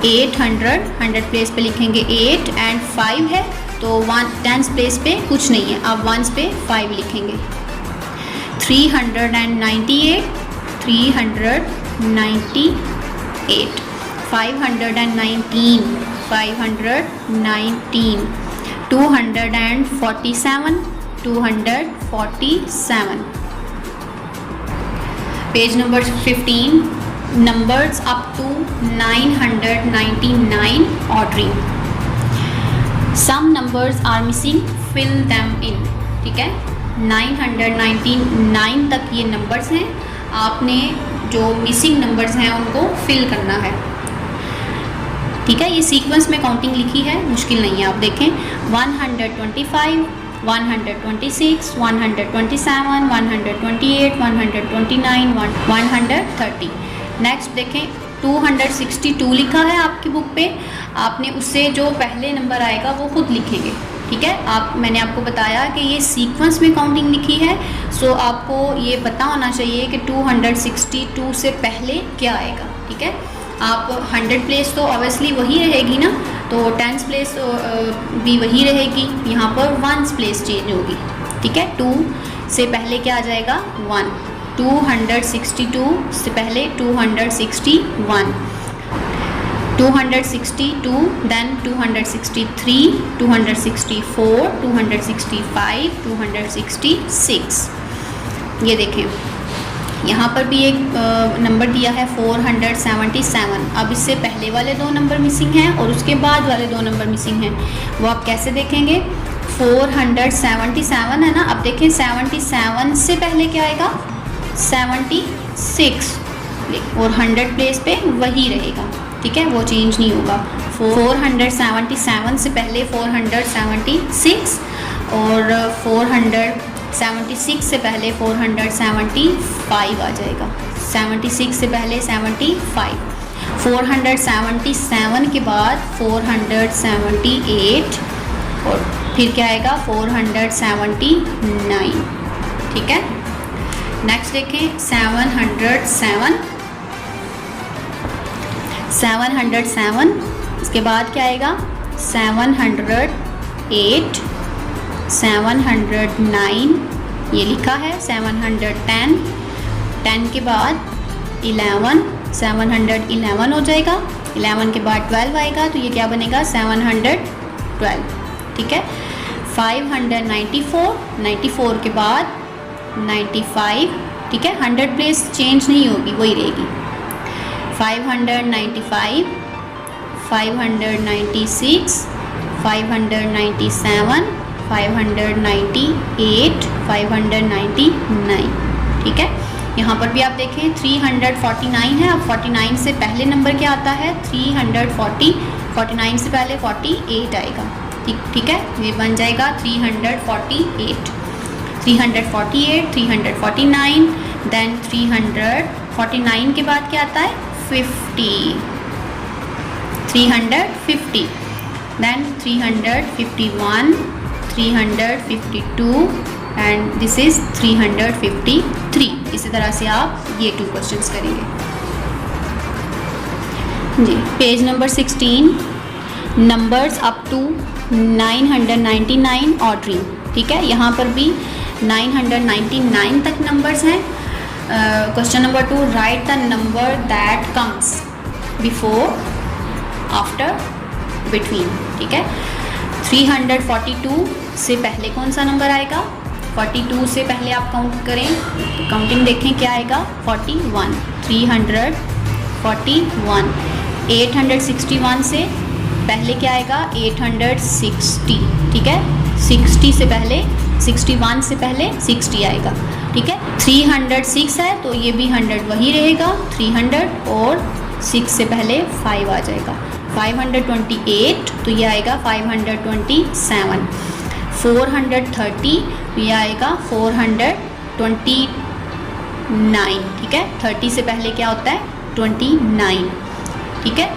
800, 100 प्लेस पे लिखेंगे 8 एंड 5 है, तो 10s प्लेस पे कुछ नहीं है, आप 1s पे 5 लिखेंगे। 398, 398, 519, 519, 247, 247। Page number 15, numbers up to 999 ordering. Some numbers are missing, fill them in. ठीक है, 999 तक ये नंबर्स हैं, आपने जो मिसिंग नंबर्स हैं उनको फिल करना है। ठीक है, ये सीक्वेंस में काउंटिंग लिखी है, मुश्किल नहीं है, आप देखें। 125, 126, 127, 128, 129, 130। नेक्स्ट देखें 262 लिखा है आपकी बुक पे, आपने उससे जो पहले नंबर आएगा वो खुद लिखेंगे, ठीक है। मैंने आपको बताया कि ये सीक्वेंस में काउंटिंग लिखी है, सो आपको ये पता होना चाहिए कि 262 से पहले क्या आएगा, ठीक है। आप 100 प्लेस तो ऑब्वियसली वही रहेगी ना, तो 10 प्लेस भी वही रहेगी, यहाँ पर 1 प्लेस चेंज होगी, ठीक है। 2 से पहले क्या आ जाएगा 1, 262 से पहले 261, 262, देन 263, 264, 265, 266। ये देखें यहाँ पर भी एक नंबर दिया है 477। अब इससे पहले वाले 2 नंबर मिसिंग हैं और उसके बाद वाले 2 नंबर मिसिंग हैं, वो आप कैसे देखेंगे। 477 है ना, अब देखें 77 से पहले क्या आएगा 76, और 100 प्लेस पे वही रहेगा, ठीक है, वो चेंज नहीं होगा। 477 से पहले 476 और 476 से पहले 475 आ जाएगा, 76 से पहले 75, 477 के बाद 478 और फिर क्या आएगा 479, ठीक है। नेक्स्ट देखें 707, इसके बाद क्या आएगा 708, 709 ये लिखा है, 710, 10 के बाद 11, 711 हो जाएगा, 11 के बाद 12 आएगा, तो ये क्या बनेगा 712, ठीक है। 594, 94 के बाद 95, ठीक है, 100 प्लेस चेंज नहीं होगी, वही रहेगी। 595, 596, 597, 598, 599, ठीक है। यहाँ पर भी आप देखें 349 है, अब 49 से पहले नंबर क्या आता है 340, 49 से पहले 48 आएगा, ठीक है, ये बन जाएगा 348, 348, 349, देन 349 के बाद क्या आता है 50, 350, देन 351, 352 एंड दिस इज़ 353। इसी तरह से आप ये 2 क्वेश्चंस करेंगे जी। Page number 16, numbers up to 999 ordering, ठीक है, यहाँ पर भी 999 तक नंबर्स हैं। Question number 2, write the number that comes before, after, between, ठीक है। 342 से पहले कौन सा नंबर आएगा, 42 से पहले आप काउंट करें, काउंटिंग देखें क्या आएगा 41, 341, 861 से पहले क्या आएगा 860, ठीक है, 60 से पहले 61 से पहले 60 आएगा, ठीक है। 306 है तो ये भी 100 वही रहेगा, 300 और 6 से पहले 5 आ जाएगा। 528 तो ये आएगा 527, 430 तो ये आएगा 429, ठीक है, 30 से पहले क्या होता है 29, ठीक है।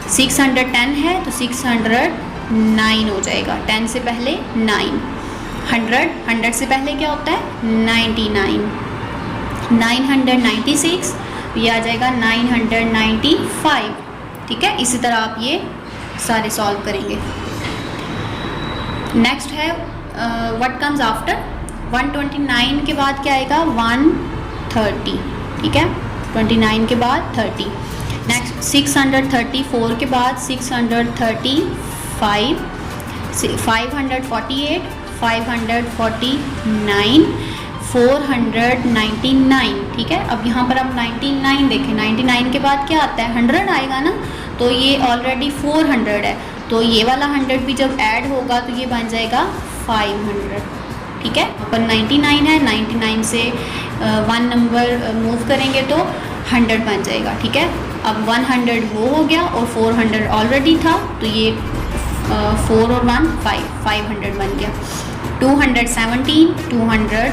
610 है तो 609 हो जाएगा, 10 से पहले 9, 100 से पहले क्या होता है 99, 996 ये आ जाएगा 995, ठीक है। इसी तरह आप ये सारे सॉल्व करेंगे। नेक्स्ट है व्हाट कम्स आफ्टर, 129 के बाद क्या आएगा 130, ठीक है, 29 के बाद 30। नेक्स्ट 634 के बाद 635, 548, 549, 499, ठीक है। अब यहाँ पर आप 99 देखें, 99 के बाद क्या आता है 100 आएगा ना, तो ये ऑलरेडी 400 है, तो ये वाला 100 भी जब ऐड होगा तो ये बन जाएगा 500, ठीक है। अपन 99 है, 99 से 1 नंबर मूव करेंगे तो 100 बन जाएगा, ठीक है। अब 100 वो हो गया और 400 ऑलरेडी था, तो ये 4 और 1 500 बन गया। 217, 218,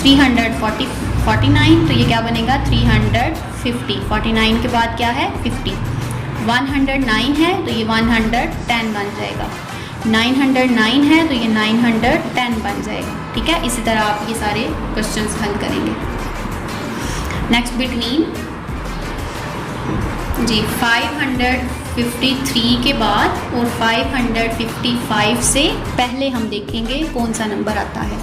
349, तो ये क्या बनेगा 350। 49 के बाद क्या है 50। 109 है तो ये 110 बन जाएगा। 909 है तो ये 910 बन जाएगा। ठीक है, इसी तरह आप ये सारे क्वेश्चंस हल करेंगे। नेक्स्ट बिटवीन जी 553 के बाद और 555 से पहले हम देखेंगे कौन सा नंबर आता है।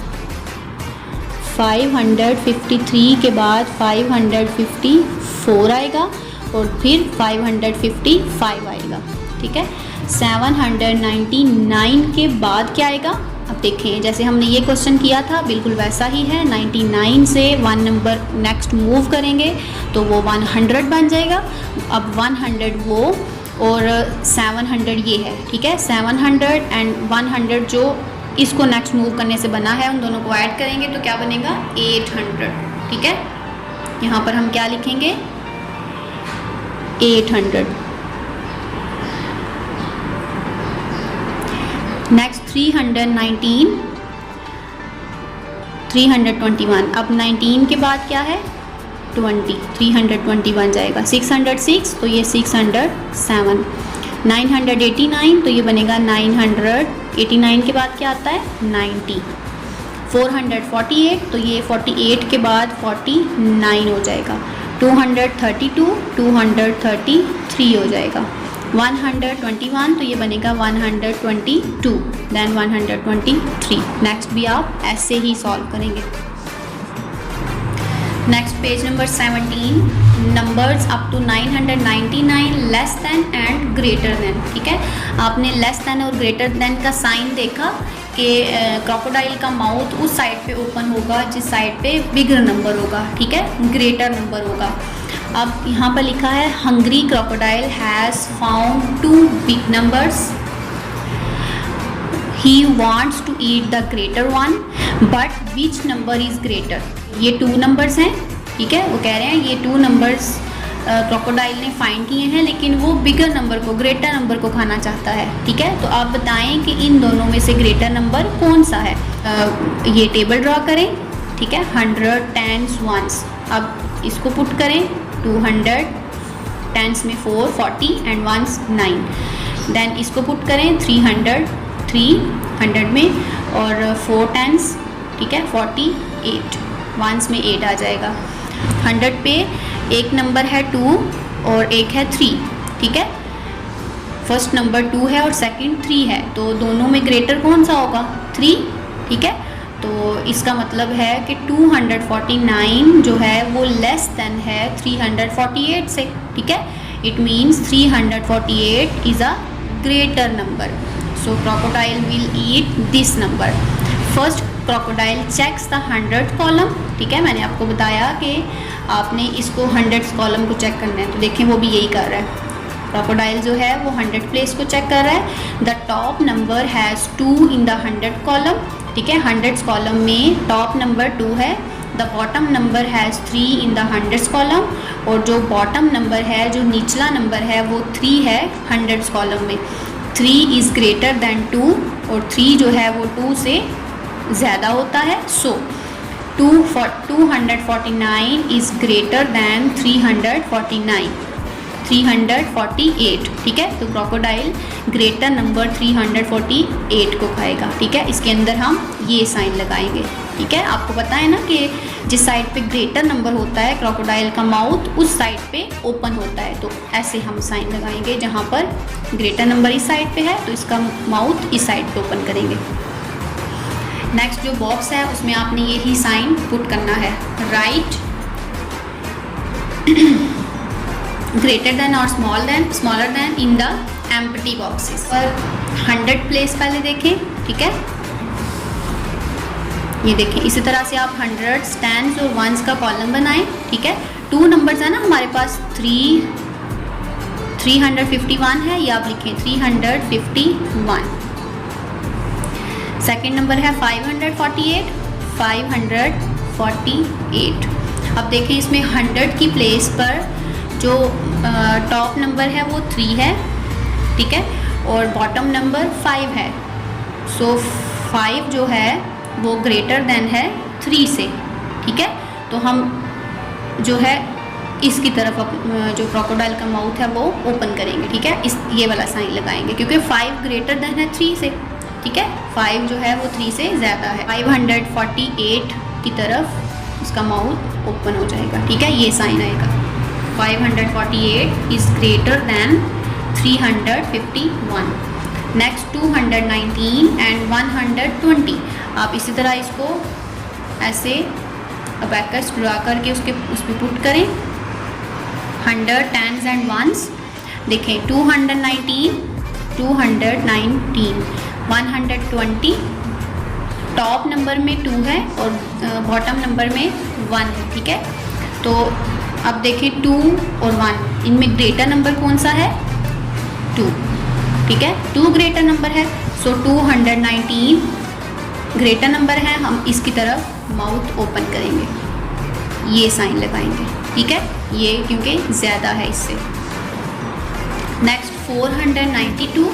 553 के बाद 554 आएगा और फिर 555 आएगा। ठीक है, 799 के बाद क्या आएगा, अब देखें जैसे हमने ये क्वेश्चन किया था बिल्कुल वैसा ही है। 99 से 1 नंबर नेक्स्ट मूव करेंगे तो वो 100 बन जाएगा। अब 100 वो और 700 ये है। ठीक है, 700 एंड 100 जो इसको नेक्स्ट मूव करने से बना है उन दोनों को ऐड करेंगे तो क्या बनेगा 800। ठीक है, यहाँ पर हम क्या लिखेंगे 800। नेक्स्ट 319, 321। अब 19 के बाद क्या है 20, 320 बन जाएगा। 606 तो ये 607। 989 तो ये बनेगा 989 के बाद क्या आता है 90। 448 तो ये 48 के बाद 49 हो जाएगा। 232 233 हो जाएगा। 121 तो ये बनेगा 122 देन 123। नेक्स्ट भी आप ऐसे ही सॉल्व करेंगे। Next page number 17, numbers up to 999 less than and greater than. ठीक है, आपने लेस दैन और ग्रेटर दैन का साइन देखा कि क्रोकोडाइल का माउथ उस साइड पे ओपन होगा जिस साइड पे बिगर नंबर होगा। ठीक है, ग्रेटर नंबर होगा। अब यहाँ पर लिखा है hungry crocodile has found 2 big numbers, he wants to eat the greater one but which number is greater. ये 2 नंबर्स हैं। ठीक है, वो कह रहे हैं ये 2 नंबर्स क्रोकोडाइल ने फाइंड किए हैं लेकिन वो बिगर नंबर को ग्रेटर नंबर को खाना चाहता है। ठीक है, तो आप बताएं कि इन दोनों में से ग्रेटर नंबर कौन सा है। ये टेबल ड्रॉ करें। ठीक है, 100 10s 1s। अब इसको पुट करें 200 10s में 4 40 एंड 1s 9। देन इसको पुट करें 300 300 में और 4 10s। ठीक है, 48 1s में 8 आ जाएगा। 100 पे एक नंबर है 2 और एक है 3। ठीक है, फर्स्ट नंबर 2 है और सेकंड 3 है तो दोनों में ग्रेटर कौन सा होगा 3। ठीक है, तो इसका मतलब है कि 249 जो है वो लेस देन है 348 से। ठीक है, it means 348 is a greater number. So crocodile will eat this number. First crocodile checks the 100th column. ठीक है, मैंने आपको बताया कि आपने इसको 100th कॉलम को चेक करना है तो देखें वो भी यही कर रहा है। क्रोकोडाइल जो है वो 100 प्लेस को चेक कर रहा है। The top number has 2 in the 100th column. ठीक है, 100th कॉलम में टॉप नंबर 2 है। The bottom number has 3 in the 100th column और जो बॉटम नंबर है जो निचला नंबर है वो 3 है 100th कॉलम में। 3 इज़ ग्रेटर दैन 2 और 3 जो है वो 2 से ज़्यादा होता है। सो 249 इज़ ग्रेटर दैन 348। ठीक है, तो क्रोकोडाइल ग्रेटर नंबर 348 को खाएगा। ठीक है, इसके अंदर हम ये साइन लगाएंगे। ठीक है, आपको पता है ना कि जिस साइड पे ग्रेटर नंबर होता है क्रोकोडाइल का माउथ उस साइड पे ओपन होता है तो ऐसे हम साइन लगाएंगे। जहाँ पर ग्रेटर नंबर इस साइड पे है तो इसका माउथ इस साइड पे ओपन करेंगे। नेक्स्ट जो बॉक्स है उसमें आपने यही साइन पुट करना है। राइट ग्रेटर देन और smaller then in the empty boxes. पर 100 प्लेस पहले देखें। ठीक है, ये देखें इसी तरह से आप 100 10s और 1s का कॉलम बनाएं। ठीक है, 2 नंबर्स है ना हमारे पास 351 है, ये आप लिखें 351। सेकेंड नंबर है 548। अब देखें इसमें 100 की प्लेस पर जो टॉप नंबर है वो 3 है। ठीक है, और बॉटम नंबर 5 है। सो 5 जो है वो ग्रेटर देन है 3 से, ठीक है। तो हम जो है इसकी तरफ जो क्रोकोडाइल का माउथ है वो ओपन करेंगे, ठीक है। इस ये वाला साइन लगाएंगे क्योंकि 5 ग्रेटर देन है 3 से, ठीक है। 5 जो है वो 3 से ज़्यादा है। 548 की तरफ उसका माउथ ओपन हो जाएगा, ठीक है, ये साइन आएगा। 548 is greater then 351। Next 219 and 120। आप इसी तरह इसको ऐसे अबैकस लगा करके उस पर पुट करें। 100 टेंस एंड वंस। देखें 219, 120, टॉप नंबर में 2 है और बॉटम नंबर में 1 है, ठीक है। तो अब देखें 2 और 1 इनमें ग्रेटर नंबर कौन सा है? 2, ठीक है। 2 ग्रेटर नंबर है, सो 219 ग्रेटर नंबर है। हम इसकी तरफ माउथ ओपन करेंगे, ये साइन लगाएंगे, ठीक है, ये क्योंकि ज़्यादा है इससे। नेक्स्ट 492,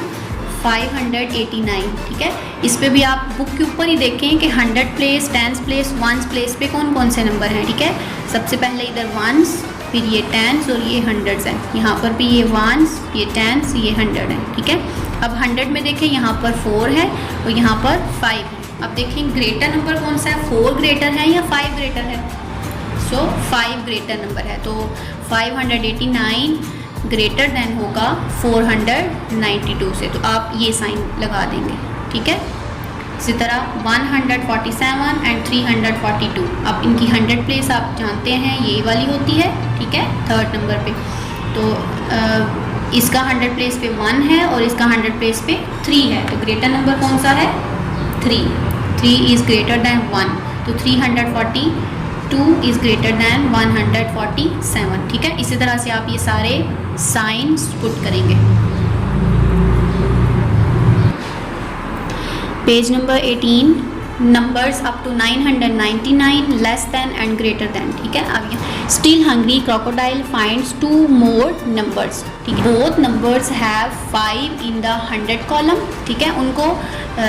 589, ठीक है। इस पे भी आप बुक के ऊपर ही देखें कि 100 प्लेस, 10 प्लेस, 1 प्लेस पे कौन कौन से नंबर हैं, ठीक है। सबसे पहले इधर 1s, फिर ये 10s और ये 100s हैं। यहाँ पर भी ये 1s, ये 10s, ये 100 है, ठीक है। अब 100 में देखें यहाँ पर 4 है और यहाँ पर 5 है। अब देखें ग्रेटर नंबर कौन सा है? 4 ग्रेटर है या 5 ग्रेटर है? सो 5 ग्रेटर नंबर है, तो 589 ग्रेटर देन होगा 492 से, तो आप ये साइन लगा देंगे, ठीक है। इसी तरह 147 एंड 342। अब इनकी 100 प्लेस आप जानते हैं ये वाली होती है, ठीक है, 3rd नंबर पे। तो इसका 100 प्लेस पे 1 है और इसका 100 प्लेस पे 3 है, तो ग्रेटर नंबर कौन सा है? 3 इज़ ग्रेटर दैन 1, तो 342 इज़ ग्रेटर दैन 147, ठीक है। इसी तरह से आप ये सारे साइंस पुट करेंगे। Page number 18, numbers up to 999 less than and greater than, ठीक है। अब यहाँ still hungry crocodile finds 2 more numbers, ठीक है। Both numbers have 5 in the 100 column, ठीक है। उनको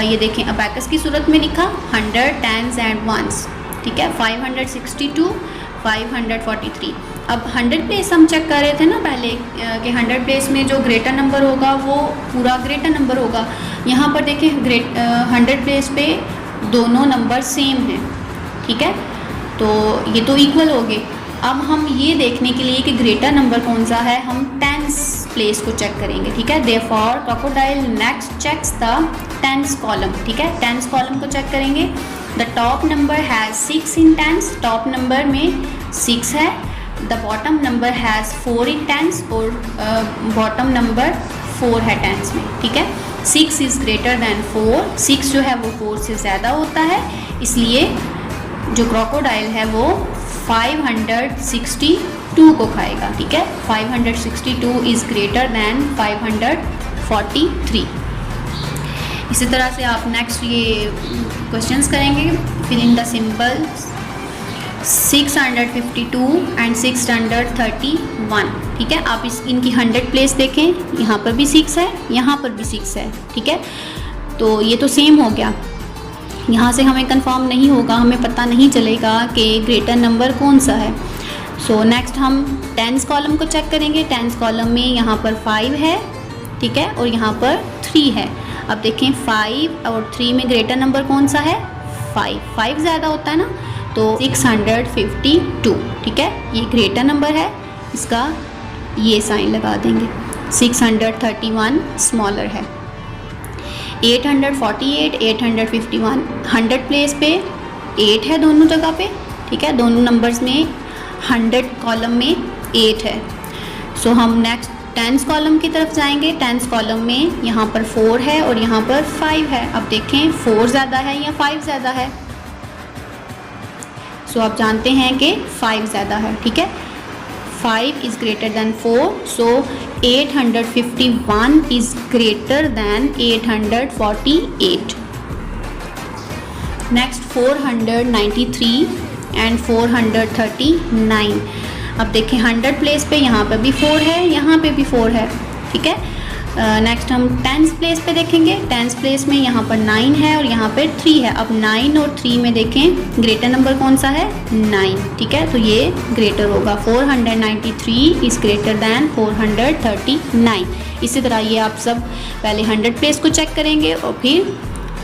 ये देखें अबैकस की सूरत में लिखा 100 टेंस एंड वंस, ठीक है। 562, 543। अब 100 प्लेस हम चेक कर रहे थे ना पहले कि 100 प्लेस में जो ग्रेटर नंबर होगा वो पूरा ग्रेटर नंबर होगा। यहाँ पर देखें 100 प्लेस पे दोनों नंबर सेम हैं, ठीक है, तो ये तो इक्वल हो गए। अब हम ये देखने के लिए कि ग्रेटर नंबर कौन सा है, हम टेंस प्लेस को चेक करेंगे, ठीक है। Therefore crocodile next checks the tens column, ठीक है। टेंस कॉलम को चेक करेंगे। The top number has 6 in tens, top number में 6 है। The bottom number has 4 in tens और बॉटम नंबर 4 है टेंस में, ठीक है। 6 इज़ ग्रेटर दैन 4, 6 जो है वो 4 से ज़्यादा होता है, इसलिए जो क्रोकोडाइल है वो 562 को खाएगा, ठीक है। 562 इज़ ग्रेटर दैन 543। इसी तरह से आप नेक्स्ट ये क्वेश्चंस करेंगे। Fill in the symbols 652 and 631, ठीक है। आप इनकी 100 प्लेस देखें, यहाँ पर भी 6 है, यहाँ पर भी 6 है, ठीक है। तो ये तो सेम हो गया। यहाँ से हमें कंफर्म नहीं होगा, हमें पता नहीं चलेगा कि ग्रेटर नंबर कौन सा है। सो नेक्स्ट हम टेंस कॉलम को चेक करेंगे। टेंस कॉलम में यहाँ पर 5 है, ठीक है, और यहाँ पर 3 है। अब देखें 5 और 3 में ग्रेटर नंबर कौन सा है? 5 ज़्यादा होता है ना, तो 652, ठीक है, ये ग्रेटर नंबर है, इसका ये साइन लगा देंगे। 631 स्मॉलर है। 848, 851, 100 प्लेस पे 8 है दोनों जगह पे, ठीक है, दोनों नंबर्स में 100 कॉलम में 8 है। सो हम नेक्स्ट टेंस कॉलम की तरफ जाएंगे। टेंस कॉलम में यहाँ पर 4 है और यहाँ पर 5 है। अब देखें 4 ज़्यादा है या 5 ज़्यादा है? सो आप जानते हैं कि 5 ज़्यादा है, ठीक है। 5 is greater then 4, so 851 is greater then 848। Next 493 and 439। अब देखें 100 प्लेस पे यहाँ पर भी 4 है, यहाँ पे भी 4 है, ठीक है। नेक्स्ट हम टेंस प्लेस पे देखेंगे। टेंस प्लेस में यहाँ पर 9 है और यहाँ पर 3 है। अब 9 और 3 में देखें ग्रेटर नंबर कौन सा है, 9, ठीक है, तो ये ग्रेटर होगा। 493 इज़ ग्रेटर दैन 439। इसी तरह ये आप सब पहले 100 प्लेस को चेक करेंगे और फिर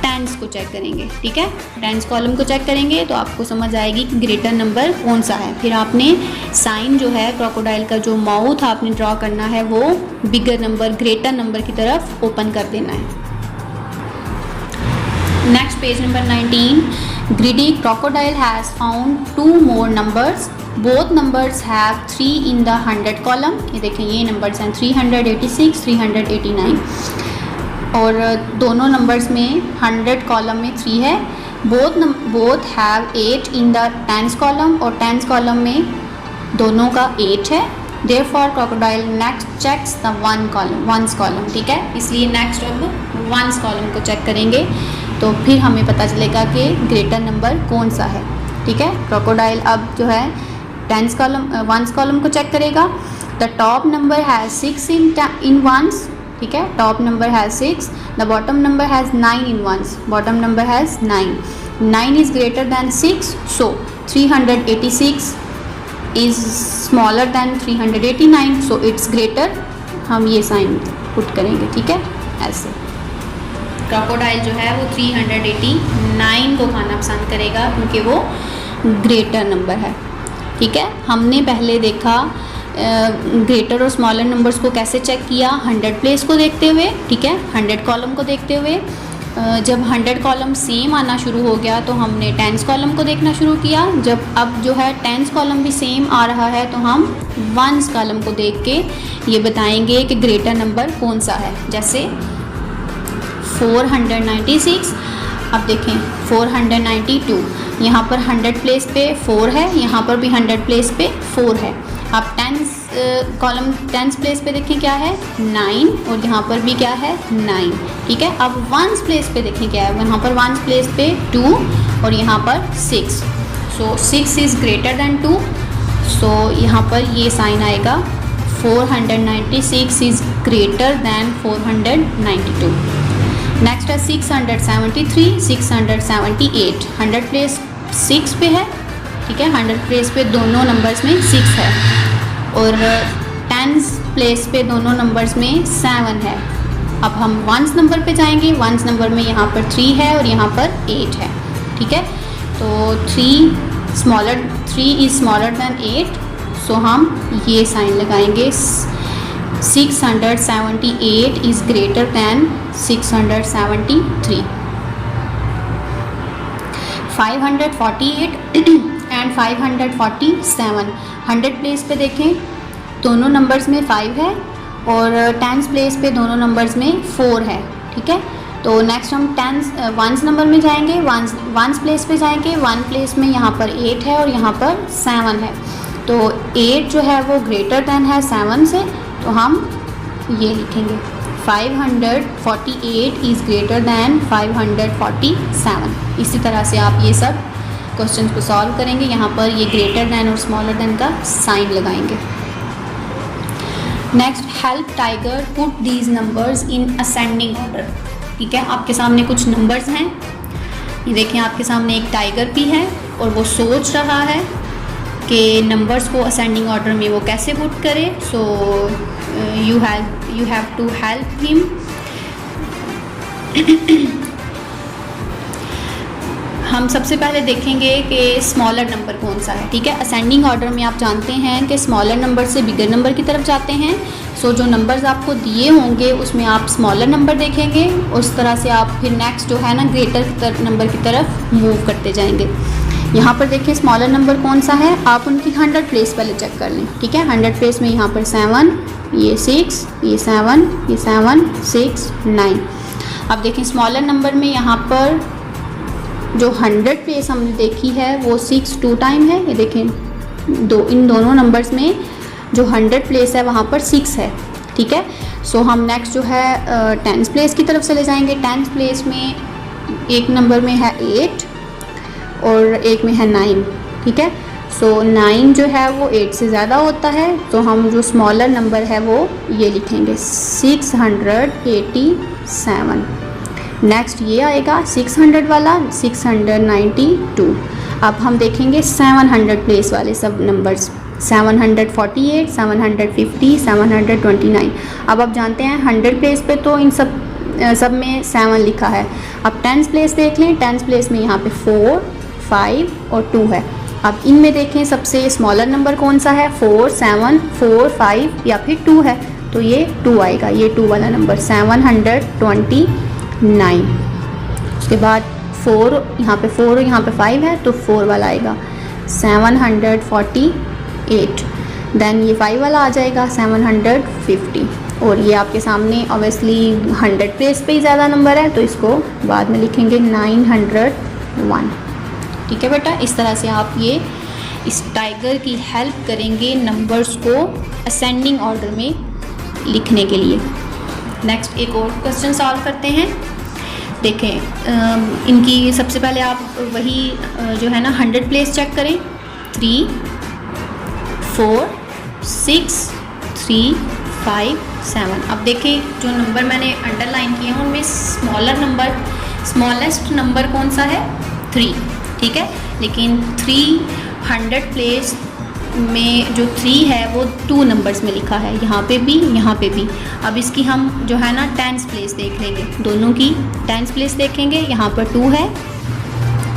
टेंस को चेक करेंगे, ठीक है। टेंस कॉलम को चेक करेंगे तो आपको समझ आएगी कि ग्रेटर नंबर कौन सा है। फिर आपने साइन जो है क्रोकोडाइल का जो माउथ आपने ड्रॉ करना है वो बिगर नंबर, ग्रेटर नंबर की तरफ ओपन कर देना है। Next page number 19। Greedy crocodile has found 2 more numbers. Both numbers have 3 in the 100 column. ये देखें ये नंबर्स हैं 386, 389 और दोनों नंबर्स में 100 कॉलम में 3 है। Both have 8 in the tens column और टेंस कॉलम में दोनों का 8 है। Therefore crocodile next checks the ones column, ठीक है, इसलिए नेक्स्ट अब वंस कॉलम को चेक करेंगे तो फिर हमें पता चलेगा कि ग्रेटर नंबर कौन सा है, ठीक है। क्रोकोडाइल अब जो है टेंस कॉलम वंस कॉलम को चेक करेगा। The top number has 6 in ones, ठीक है, top number has 6। The bottom number has 9 in ones, bottom number has 9। 9 is greater than 6, so 386 is smaller than 389, so it's greater. हम ये sign put करेंगे, ठीक है, ऐसे। Crocodile जो है वो 389 को खाना पसंद करेगा क्योंकि वो ग्रेटर नंबर है, ठीक है। हमने पहले देखा ग्रेटर और स्मॉलर नंबर्स को कैसे चेक किया, 100 प्लेस को देखते हुए, ठीक है, 100 कॉलम को देखते हुए। जब 100 कॉलम सेम आना शुरू हो गया तो हमने टेंस कॉलम को देखना शुरू किया। जब अब जो है टेंस कॉलम भी सेम आ रहा है तो हम वंस कॉलम को देख के ये बताएंगे कि ग्रेटर नंबर कौन सा है। जैसे 496, अब देखें 492, यहाँ पर 100 प्लेस पे 4 है, यहाँ पर भी 100 प्लेस पे 4 है। अब टेंस प्लेस पे देखें क्या है, 9 और यहाँ पर भी क्या है, 9, ठीक है। अब वंस प्लेस पे देखें क्या है, यहाँ पर वंस प्लेस पे 2 और यहाँ पर 6, सो 6 इज़ ग्रेटर दैन 2, सो यहाँ पर ये साइन आएगा 496 इज़ ग्रेटर दैन 492। नेक्स्ट है 673, 678, 100 प्लेस 6 पे है, ठीक है, 100 प्लेस पे दोनों नंबर्स में 6 है और टेंस प्लेस पे दोनों नंबर्स में 7 है। अब हम वंस नंबर पे जाएंगे। वंस नंबर में यहाँ पर 3 है और यहाँ पर 8 है, ठीक है, तो 3 इज़ स्मॉलर दैन 8, सो हम ये साइन लगाएंगे 678 is greater then 673। 548 and 547, 100 place पे देखें दोनों नंबर्स में 5 है और टेंस प्लेस पे दोनों नंबर्स में 4 है, ठीक है। तो नेक्स्ट हम वंस नंबर में जाएंगे, वंस प्लेस पे जाएंगे। 1 प्लेस में यहाँ पर 8 है और यहाँ पर 7 है, तो 8 जो है वो ग्रेटर दैन है 7 से, तो हम ये लिखेंगे 548 इज़ ग्रेटर दैन 547। इसी तरह से आप ये सब क्वेश्चन को सॉल्व करेंगे। यहाँ पर ये ग्रेटर दैन और स्मॉलर दैन का साइन लगाएंगे। Next, help tiger put these numbers in ascending order, ठीक है। आपके सामने कुछ नंबर्स हैं, ये देखें आपके सामने एक टाइगर भी है और वो सोच रहा है कि नंबर्स को असेंडिंग ऑर्डर में वो कैसे पुट करे। So you have to help him. हम सबसे पहले देखेंगे कि स्मॉलर नंबर कौन सा है, ठीक है। असेंडिंग ऑर्डर में आप जानते हैं कि स्मॉलर नंबर से बिगर नंबर की तरफ जाते हैं। सो जो नंबर्स आपको दिए होंगे उसमें आप स्मॉलर नंबर देखेंगे, उस तरह से आप फिर नेक्स्ट जो है ना ग्रेटर नंबर की तरफ मूव करते जाएंगे। यहाँ पर देखिए स्मॉलर नंबर कौन सा है, आप उनकी 100 प्लेस पहले चेक कर लें, ठीक है। 100 प्लेस में यहाँ पर 7, ये 6, ये 7, ये 7, 6, 9। अब देखें स्मॉलर नंबर में यहाँ पर जो 100 प्लेस हमने देखी है वो 6 2 टाइम है। ये देखें इन दोनों नंबर्स में जो 100 प्लेस है वहाँ पर 6 है, ठीक है। सो हम नेक्स्ट जो है टेंस प्लेस की तरफ चले जाएंगे। टेंस प्लेस में एक नंबर में है 8 और एक में है 9, ठीक है। सो 9 जो है वो 8 से ज़्यादा होता है, तो हम जो स्मॉलर नंबर है वो ये लिखेंगे 687। नेक्स्ट ये आएगा 600 वाला 692। अब हम देखेंगे 700 प्लेस वाले सब नंबर्स 748, 750, 729। अब आप जानते हैं 100 प्लेस पे तो इन सब में 7 लिखा है। अब 10 प्लेस देख लें, 10 प्लेस में यहाँ पे 4, 5 और 2 है। अब इनमें देखें सबसे स्मॉलर नंबर कौन सा है, 4, 7, 4, 5 या फिर 2 है, तो ये 2 आएगा, ये 2 वाला नंबर 729। उसके बाद 4 यहाँ पे 4 और यहाँ पे 5 है, तो 4 वाला आएगा 748। देन ये 5 वाला आ जाएगा 750। और ये आपके सामने ऑब्वियसली 100 प्लेस पे ही ज़्यादा नंबर है, तो इसको बाद में लिखेंगे 901। ठीक है बेटा, इस तरह से आप ये इस टाइगर की हेल्प करेंगे नंबर्स को असेंडिंग ऑर्डर में लिखने के लिए। नेक्स्ट एक और क्वेश्चन सॉल्व करते हैं। देखें इनकी सबसे पहले आप वही जो है ना 100 प्लेस चेक करें, 3, 4, 6, 3, 5, 7। अब देखें जो नंबर मैंने अंडरलाइन किए हैं उनमें स्मॉलेस्ट नंबर कौन सा है, 3। ठीक है, लेकिन 300 प्लेस में जो 3 है वो 2 नंबर्स में लिखा है, यहाँ पे भी यहाँ पे भी। अब इसकी हम जो है ना 10th प्लेस देख लेंगे, दोनों की 10th प्लेस देखेंगे। यहाँ पर 2 है,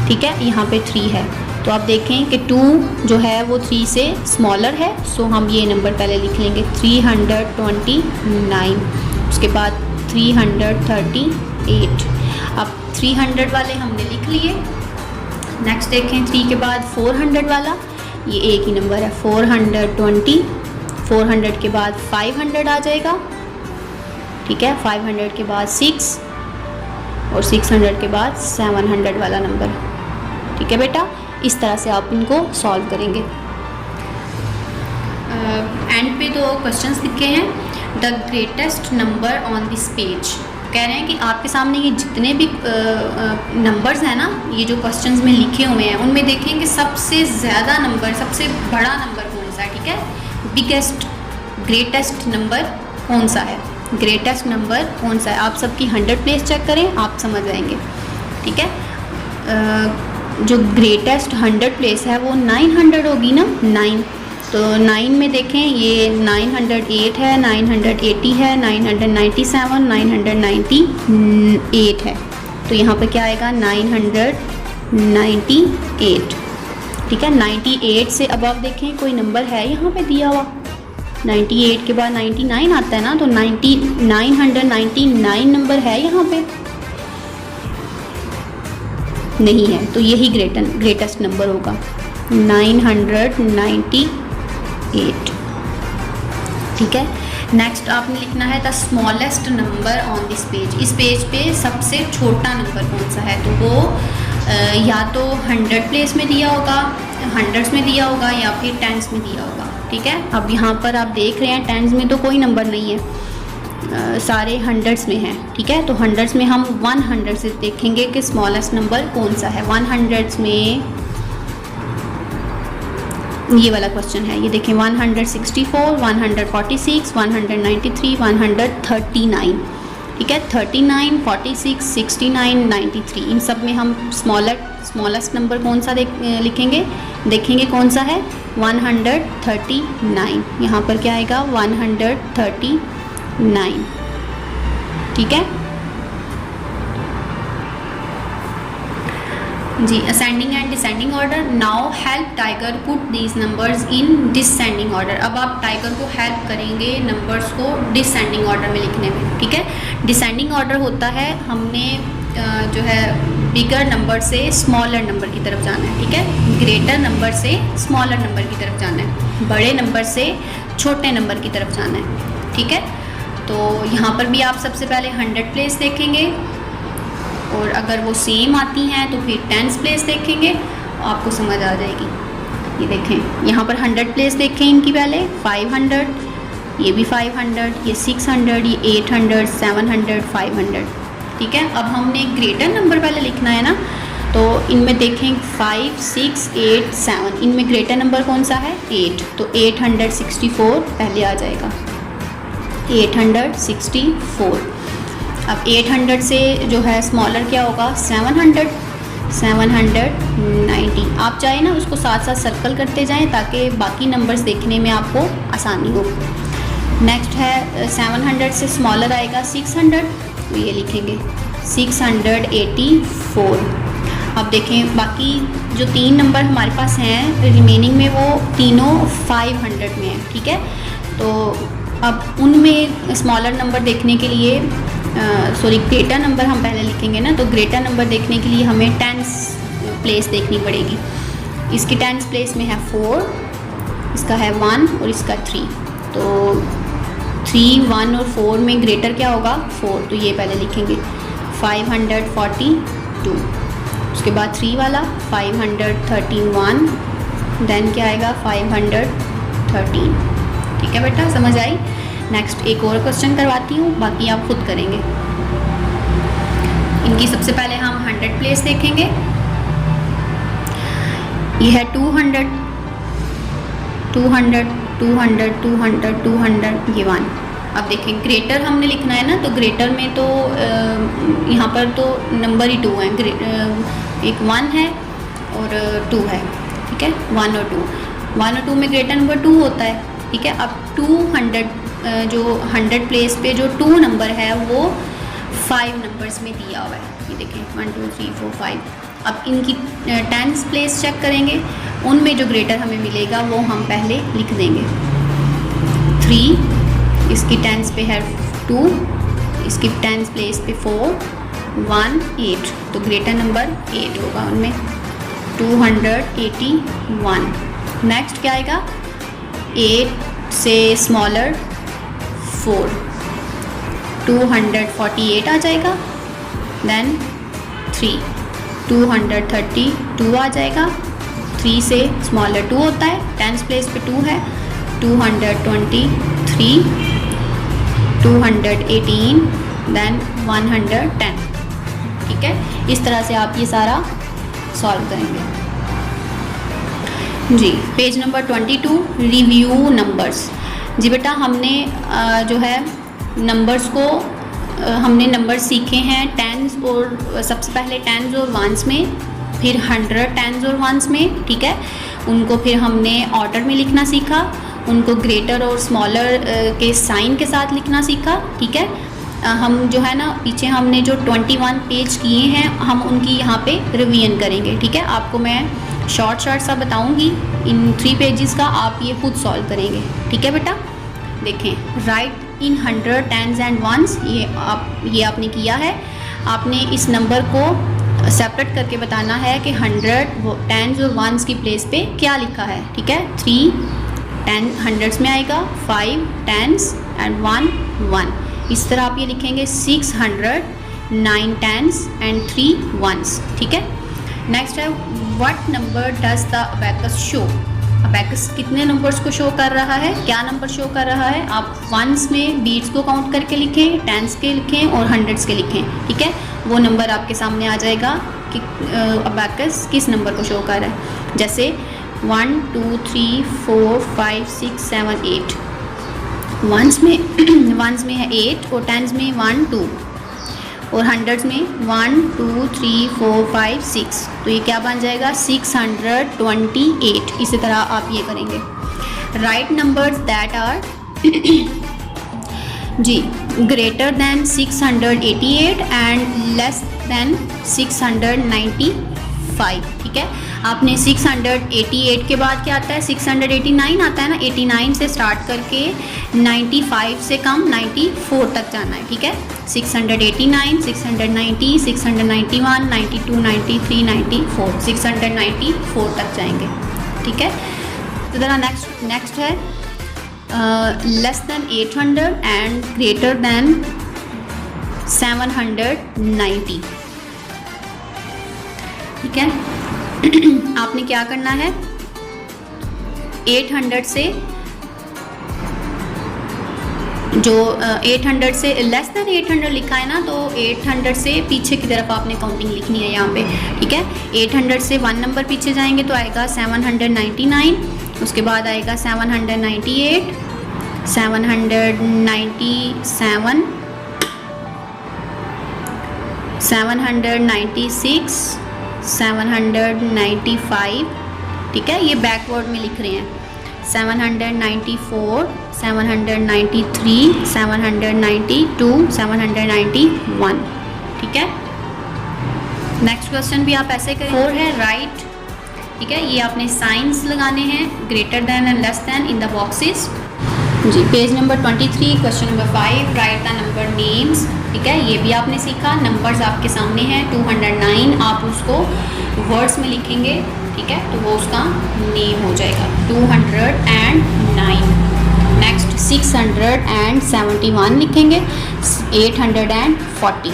ठीक है, यहाँ पे 3 है, तो आप देखें कि 2 जो है वो 3 से स्मॉलर है, सो हम ये नंबर पहले लिख लेंगे 329। उसके बाद 338। अब 300 वाले हमने लिख लिए। नेक्स्ट देखें 3 के बाद 400 वाला, ये एक ही नंबर है 420। 400 के बाद 500 आ जाएगा, ठीक है, 500 के बाद 6 और 600 के बाद 700 वाला नंबर। ठीक है बेटा, इस तरह से आप इनको सॉल्व करेंगे। एंड पे दो क्वेश्चंस लिखे हैं। The greatest number on this page, कह रहे हैं कि आपके सामने ये जितने भी नंबर्स हैं ना, ये जो क्वेश्चंस में लिखे हुए हैं उनमें देखेंगे सबसे ज़्यादा नंबर, सबसे बड़ा नंबर कौन सा है। ठीक है, बिगेस्ट ग्रेटेस्ट नंबर कौन सा है, ग्रेटेस्ट नंबर कौन सा है। आप सबकी 100 प्लेस चेक करें, आप समझ जाएंगे। ठीक है, जो ग्रेटेस्ट 100 प्लेस है वो 900 होगी ना, 9। तो 9 में देखें ये 908 है, 980 है, 997, 998 है, तो यहाँ पे क्या आएगा 998। ठीक है, 98 से अबव देखें कोई नंबर है यहाँ पे दिया हुआ, 98 के बाद 99 आता है ना, तो 999 नंबर है यहाँ पे, नहीं है, तो यही ग्रेटेस्ट नंबर होगा 998। ठीक है, नेक्स्ट आपने लिखना है the smallest number on this page. इस पेज पे सबसे छोटा नंबर कौन सा है, तो वो या तो 100 प्लेस में दिया होगा, 100s में दिया होगा, या फिर 10s में दिया होगा। ठीक है, अब यहाँ पर आप देख रहे हैं 10s में तो कोई नंबर नहीं है, सारे 100s में हैं। ठीक है, तो 100s में हम 100 से देखेंगे कि स्मॉलेस्ट नंबर कौन सा है। 100s में ये वाला क्वेश्चन है, ये देखें 164, 146, 193, 139। ठीक है, 39, 46, 69, 93, इन सब में हम स्मॉलेस्ट नंबर कौन सा देखेंगे कौन सा है, 139। यहाँ पर क्या आएगा 139। ठीक है जी, ascending and descending order. Now help tiger put these numbers in descending order. अब आप टाइगर को हेल्प करेंगे नंबर्स को डिसेंडिंग ऑर्डर में लिखने में। ठीक है, डिसेंडिंग ऑर्डर होता है, हमने जो है बिगर नंबर से स्मॉलर नंबर की तरफ जाना है। ठीक है, ग्रेटर नंबर से स्मॉलर नंबर की तरफ जाना है, बड़े नंबर से छोटे नंबर की तरफ जाना है। ठीक है, तो यहाँ पर भी आप सबसे पहले 100 प्लेस देखेंगे, और अगर वो सेम आती हैं तो फिर 10th प्लेस देखेंगे, आपको समझ आ जाएगी। ये देखें यहाँ पर 100 प्लेस देखें इनकी पहले, 500, ये भी 500, ये 600, ये 800, 700, 500। ठीक है, अब हमने ग्रेटर नंबर पहले लिखना है ना, तो इनमें देखें 5, 6, 8, 7, इनमें ग्रेटर नंबर कौन सा है 8, तो 864 पहले आ जाएगा, 864। अब 800 से जो है स्मॉलर क्या होगा 700, 790। आप चाहे ना उसको साथ साथ सर्कल करते जाएं ताकि बाकी नंबर्स देखने में आपको आसानी हो। नेक्स्ट है 700 से स्मॉलर आएगा 600, तो ये लिखेंगे 684। अब देखें बाकी जो 3 नंबर हमारे पास हैं रिमेनिंग में वो तीनों 500 में हैं, ठीक है। तो अब उनमें स्मॉलर नंबर देखने के लिए ग्रेटर नंबर हम पहले लिखेंगे ना, तो ग्रेटर नंबर देखने के लिए हमें टेंस प्लेस देखनी पड़ेगी। इसकी टेंस प्लेस में है 4, इसका है 1 और इसका 3, तो 3, 1 और 4 में ग्रेटर क्या होगा 4, तो ये पहले लिखेंगे 542। उसके बाद 3 वाला 531, देन क्या आएगा 513। ठीक है बेटा, समझ आई। नेक्स्ट एक और क्वेश्चन करवाती हूँ, बाकी आप खुद करेंगे। इनकी सबसे पहले हम 100 प्लेस देखेंगे। ये है 200, 200, 200, 200, 200, ये 1। अब देखें ग्रेटर हमने लिखना है ना, तो ग्रेटर में तो यहाँ पर तो नंबर ही 2 है, एक 1 है और 2 है, ठीक है। 1 और 2, 1 और 2 में ग्रेटर नंबर 2 होता है, ठीक है। अब 200 जो 100 प्लेस पे जो 2 नंबर है वो 5 नंबर्स में दिया हुआ है, ये देखें 1 2 3 4 5। अब इनकी टेंस प्लेस चेक करेंगे, उनमें जो ग्रेटर हमें मिलेगा वो हम पहले लिख देंगे। 3 इसकी टेंस पे है 2, इसकी टेंस प्लेस पे 4, 1, 8, तो ग्रेटर नंबर 8 होगा उनमें, 281। नेक्स्ट क्या आएगा 8 से स्मॉलर 4, 248 आ जाएगा। देन 3, 232 आ जाएगा। 3 से स्मॉलर 2 होता है, टेंस प्लेस पे 2 है, 223, 218, देन 110। ठीक है, इस तरह से आप ये सारा सॉल्व करेंगे। जी, पेज नंबर 22, रिव्यू नंबर्स। जी बेटा, हमने जो है नंबर्स को हमने नंबर सीखे हैं टेंस और सबसे पहले टेंस और वंस में, फिर 100 टेंस और वंस में, ठीक है। उनको फिर हमने ऑर्डर में लिखना सीखा, उनको ग्रेटर और स्मॉलर के साइन के साथ लिखना सीखा, ठीक है। हम जो है ना पीछे हमने जो 21 पेज किए हैं हम उनकी यहाँ पे रिवीजन करेंगे, ठीक है। आपको मैं शॉर्ट सा बताऊंगी इन 3 पेजेस का, आप ये खुद सॉल्व करेंगे, ठीक है बेटा। देखें, write in 100 tens and ones, ये आपने किया है। आपने इस नंबर को सेपरेट करके बताना है कि 100 टेंस और वंस की प्लेस पे क्या लिखा है, ठीक है। 3 हंड्रेड्स में आएगा, 5 टेंस एंड 1 इस तरह आप ये लिखेंगे। 600 9 टेंस एंड 3 वंस, ठीक है। नेक्स्ट है what number does the abacus show. Abacus कितने नंबर्स को शो कर रहा है, क्या नंबर शो कर रहा है। आप वंस में बीट्स को काउंट करके लिखें, टेंस के लिखें और हंड्रेड्स के लिखें, ठीक है। वो नंबर आपके सामने आ जाएगा कि अबैकस किस नंबर को शो कर रहा है। जैसे 1 2 3 4 5 6 7 8, वंस में है 8 और टेंस में 1 2 और हंड्रेड्स में 1 2 3 4 5 6, तो ये क्या बन जाएगा 628। इसी तरह आप ये करेंगे। Right numbers that R G greater than 688 and less then 695, ठीक है। आपने 688 के बाद क्या आता है, 689 आता है ना। 89 से स्टार्ट करके 95 से कम 94 तक जाना है, ठीक है। 689 690 691 92 93 94 694 तक जाएंगे, ठीक है। तो ज़रा नेक्स्ट है less than 800 and greater then 790, ठीक है। आपने क्या करना है, 800 से जो 800 से लेस दैन 800 लिखा है ना, तो 800 से पीछे की तरफ आपने काउंटिंग लिखनी है यहाँ पे, ठीक है। 800 से 1 नंबर पीछे जाएंगे तो आएगा 799, उसके बाद आएगा 798, 797, 796, 795, ठीक है, ये बैकवर्ड में लिख रहे हैं। 794, 793, 792, 791, ठीक है। नेक्स्ट क्वेश्चन भी आप ऐसे करें। 4 है राइट, ठीक है, ये आपने साइंस लगाने हैं greater than and less than in the boxes. जी, page number 23, question number 5, write the number names, ठीक है, ये भी आपने सीखा। नंबर्स आपके सामने हैं। 209 आप उसको वर्ड्स में लिखेंगे, ठीक है, तो वो उसका नेम हो जाएगा 209। नेक्स्ट 671 लिखेंगे, 840।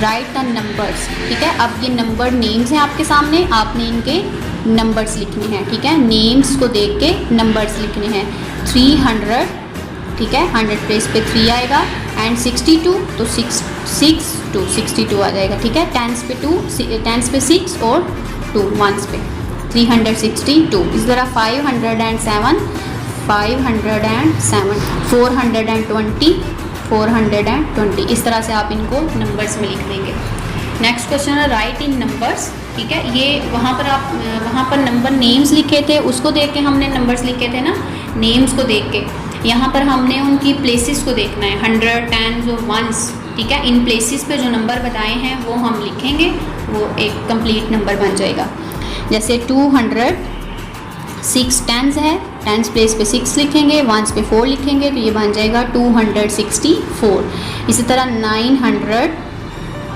राइट द नंबर्स, ठीक है, अब ये नंबर नेम्स हैं आपके सामने, आपने इनके नंबर्स लिखने हैं, ठीक है, नेम्स को देख के नंबर्स लिखने हैं। 300, ठीक है, 100 प्लेस पे 3 आएगा, एंड 62 तो 62 आ जाएगा, ठीक है। 10s पे 2, 10s पे 6 और 2 1s पे 362। इस तरह 507, 420, इस तरह से आप इनको नंबर्स में लिख देंगे। नेक्स्ट क्वेश्चन है राइट इन नंबर्स, ठीक है, ये वहाँ पर नंबर नेम्स लिखे थे, उसको देख के हमने नंबर्स लिखे थे ना, नेम्स को देख के। यहाँ पर हमने उनकी प्लेसेस को देखना है, 100, 10s और 1s, ठीक है। इन प्लेसेस पे जो नंबर बताए हैं वो हम लिखेंगे, वो एक कंप्लीट नंबर बन जाएगा। जैसे 200, 6 10s है, 10s प्लेस पे 6 लिखेंगे, 1s पे 4 लिखेंगे, तो ये बन जाएगा 264। इसी तरह 900,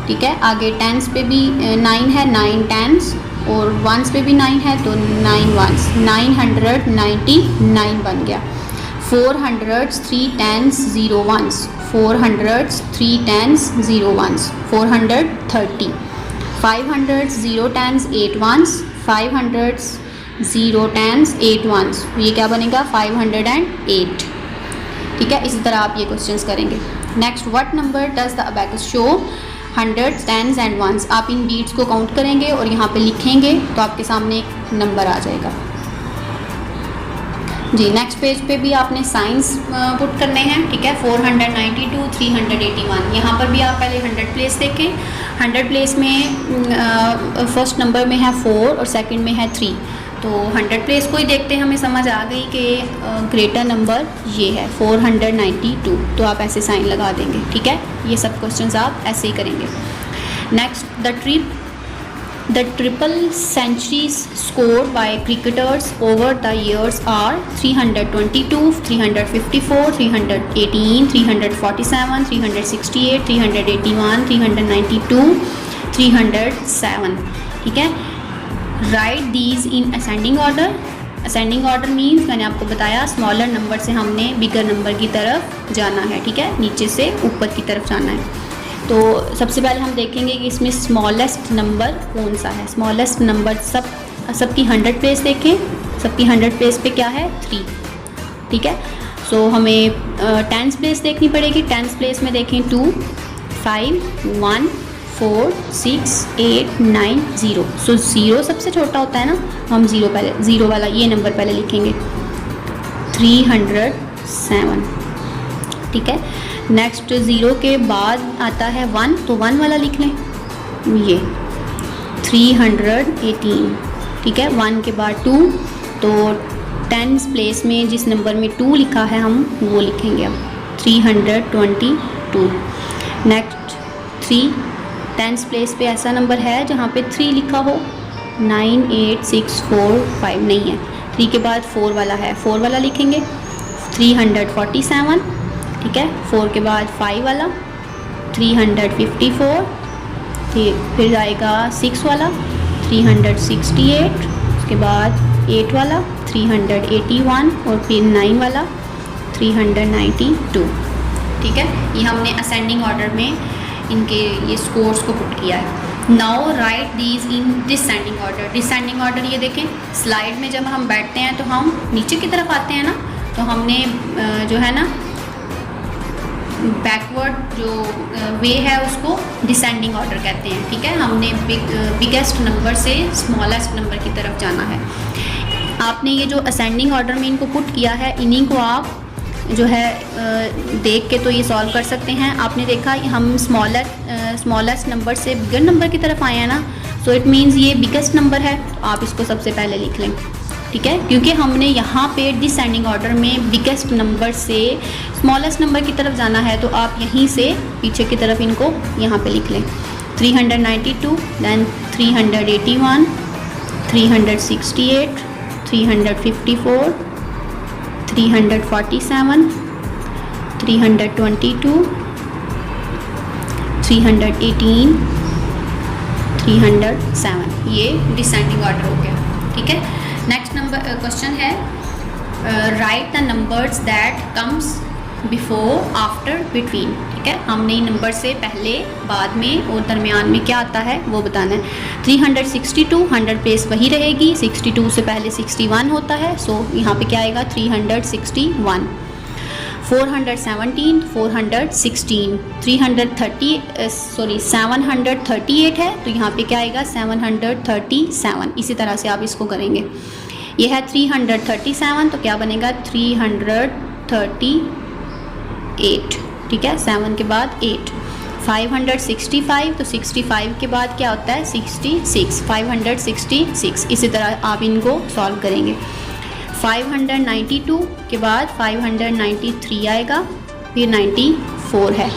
ठीक है, आगे 10s पे भी 9 है, 9 10s, और 1s पे भी 9 है, तो 9 1s, 999 बन गया। 400, 3 10s 0 1s, 400, 3 10s 0 1s, 430। 500, 0 10s 8 1s, 500, 0 10s 8 1s, ये क्या बनेगा 508, ठीक है। इसी तरह आप ये क्वेश्चंस करेंगे। Next, what number does the abacus show? 100, 10s and 1s, आप इन बीट्स को काउंट करेंगे और यहाँ पे लिखेंगे तो आपके सामने एक नंबर आ जाएगा। जी, नेक्स्ट पेज पे भी आपने साइंस पुट करने हैं, ठीक है। 492, 381, यहाँ पर भी आप पहले 100 प्लेस देखें। 100 प्लेस में फर्स्ट नंबर में है 4 और सेकंड में है 3, तो 100 प्लेस को ही देखते हैं, हमें समझ आ गई कि ग्रेटर नंबर ये है 492, तो आप ऐसे साइन लगा देंगे, ठीक है। ये सब क्वेश्चंस आप ऐसे ही करेंगे। Next, The triple centuries scored by cricketers over the years are 322, 354, 318, 347, 368, 381, 392, 307, ठीक है। Write these in ascending order. Ascending order means मैंने आपको बताया स्मॉलर नंबर से हमने बिगर नंबर की तरफ जाना है, ठीक है, नीचे से ऊपर की तरफ जाना है। तो सबसे पहले हम देखेंगे कि इसमें स्मॉलेस्ट नंबर कौन सा है। स्मॉलेस्ट नंबर सबकी 100 प्लेस देखें, सबकी 100 प्लेस पे क्या है 3, ठीक है। सो हमें 10s प्लेस देखनी पड़ेगी। 10s प्लेस में देखें 2, 5, 1, 4, 6, 8, 9, 0। सो 0 सबसे छोटा होता है ना, हम 0 वाला ये नंबर पहले लिखेंगे। 307, ठीक है। नेक्स्ट 0 के बाद आता है 1, तो 1 वाला लिख लें, ये 318, ठीक है। 1 के बाद 2, तो 10s प्लेस में जिस नंबर में 2 लिखा है हम वो लिखेंगे अब 322। नेक्स्ट 3, 10s प्लेस पे ऐसा नंबर है जहाँ पे 3 लिखा हो, 9 8 6 4 5 नहीं है, 3 के बाद 4 वाला है, 4 वाला लिखेंगे 347, ठीक है। 4 के बाद 5 वाला 354, फिर आएगा 6 वाला 368, उसके बाद 8 वाला 381 और फिर 9 वाला 392, ठीक है। ये हमने असेंडिंग ऑर्डर में इनके ये स्कोर्स को पुट किया है। Now right these in descending order. Descending order ये देखें, स्लाइड में जब हम बैठते हैं तो हम नीचे की तरफ आते हैं ना, तो हमने जो है ना बैकवर्ड जो वे है उसको डिसेंडिंग ऑर्डर कहते हैं, ठीक है। हमने बिगेस्ट नंबर से स्मॉलेस्ट नंबर की तरफ जाना है। आपने ये जो असेंडिंग ऑर्डर में इनको पुट किया है, इन्हीं को आप जो है देख के तो ये सॉल्व कर सकते हैं। आपने देखा हम स्मॉलेस्ट नंबर से बिगर नंबर की तरफ आए हैं ना, सो इट मीन्स ये बिगेस्ट नंबर है, तो आप इसको सबसे पहले लिख लें, ठीक है। क्योंकि हमने यहाँ पे डिसेंडिंग ऑर्डर में बिगेस्ट नंबर से स्मॉलेस्ट नंबर की तरफ जाना है, तो आप यहीं से पीछे की तरफ इनको यहाँ पे लिख लें। 392, दैन 381, 368, 354, 347, 322, 318, 307, ये डिसेंडिंग ऑर्डर हो गया, ठीक है। नेक्स्ट नंबर क्वेश्चन है right the numbers that comes before after between, ठीक है। हमने इन नंबर से पहले, बाद में और दरमियान में क्या आता है वो बताना है। 362, 100 प्लेस वही रहेगी, 62 से पहले 61 होता है, सो यहाँ पे क्या आएगा 361। 417, 416, 738 है, तो यहाँ पे क्या आएगा 737। इसी तरह से आप इसको करेंगे। ये है 337, तो क्या बनेगा 338, ठीक है, 7 के बाद 8। 565, तो 65 के बाद क्या होता है 66, 566। इसी तरह आप इनको सॉल्व करेंगे। 592 के बाद 593 आएगा, फिर 94 है।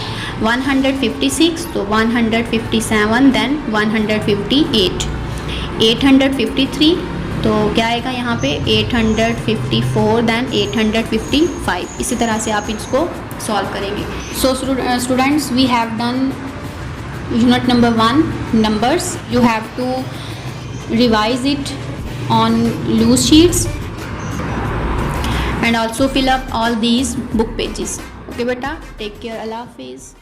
156, तो 157, देन 158। 853, तो क्या आएगा यहाँ पे 854, देन 855। इसी तरह से आप इसको सॉल्व करेंगे। So students, we have done unit number 1 numbers. You have to revise it on loose sheets and also fill up all these book pages. Okay beta, take care, Allah Hafiz.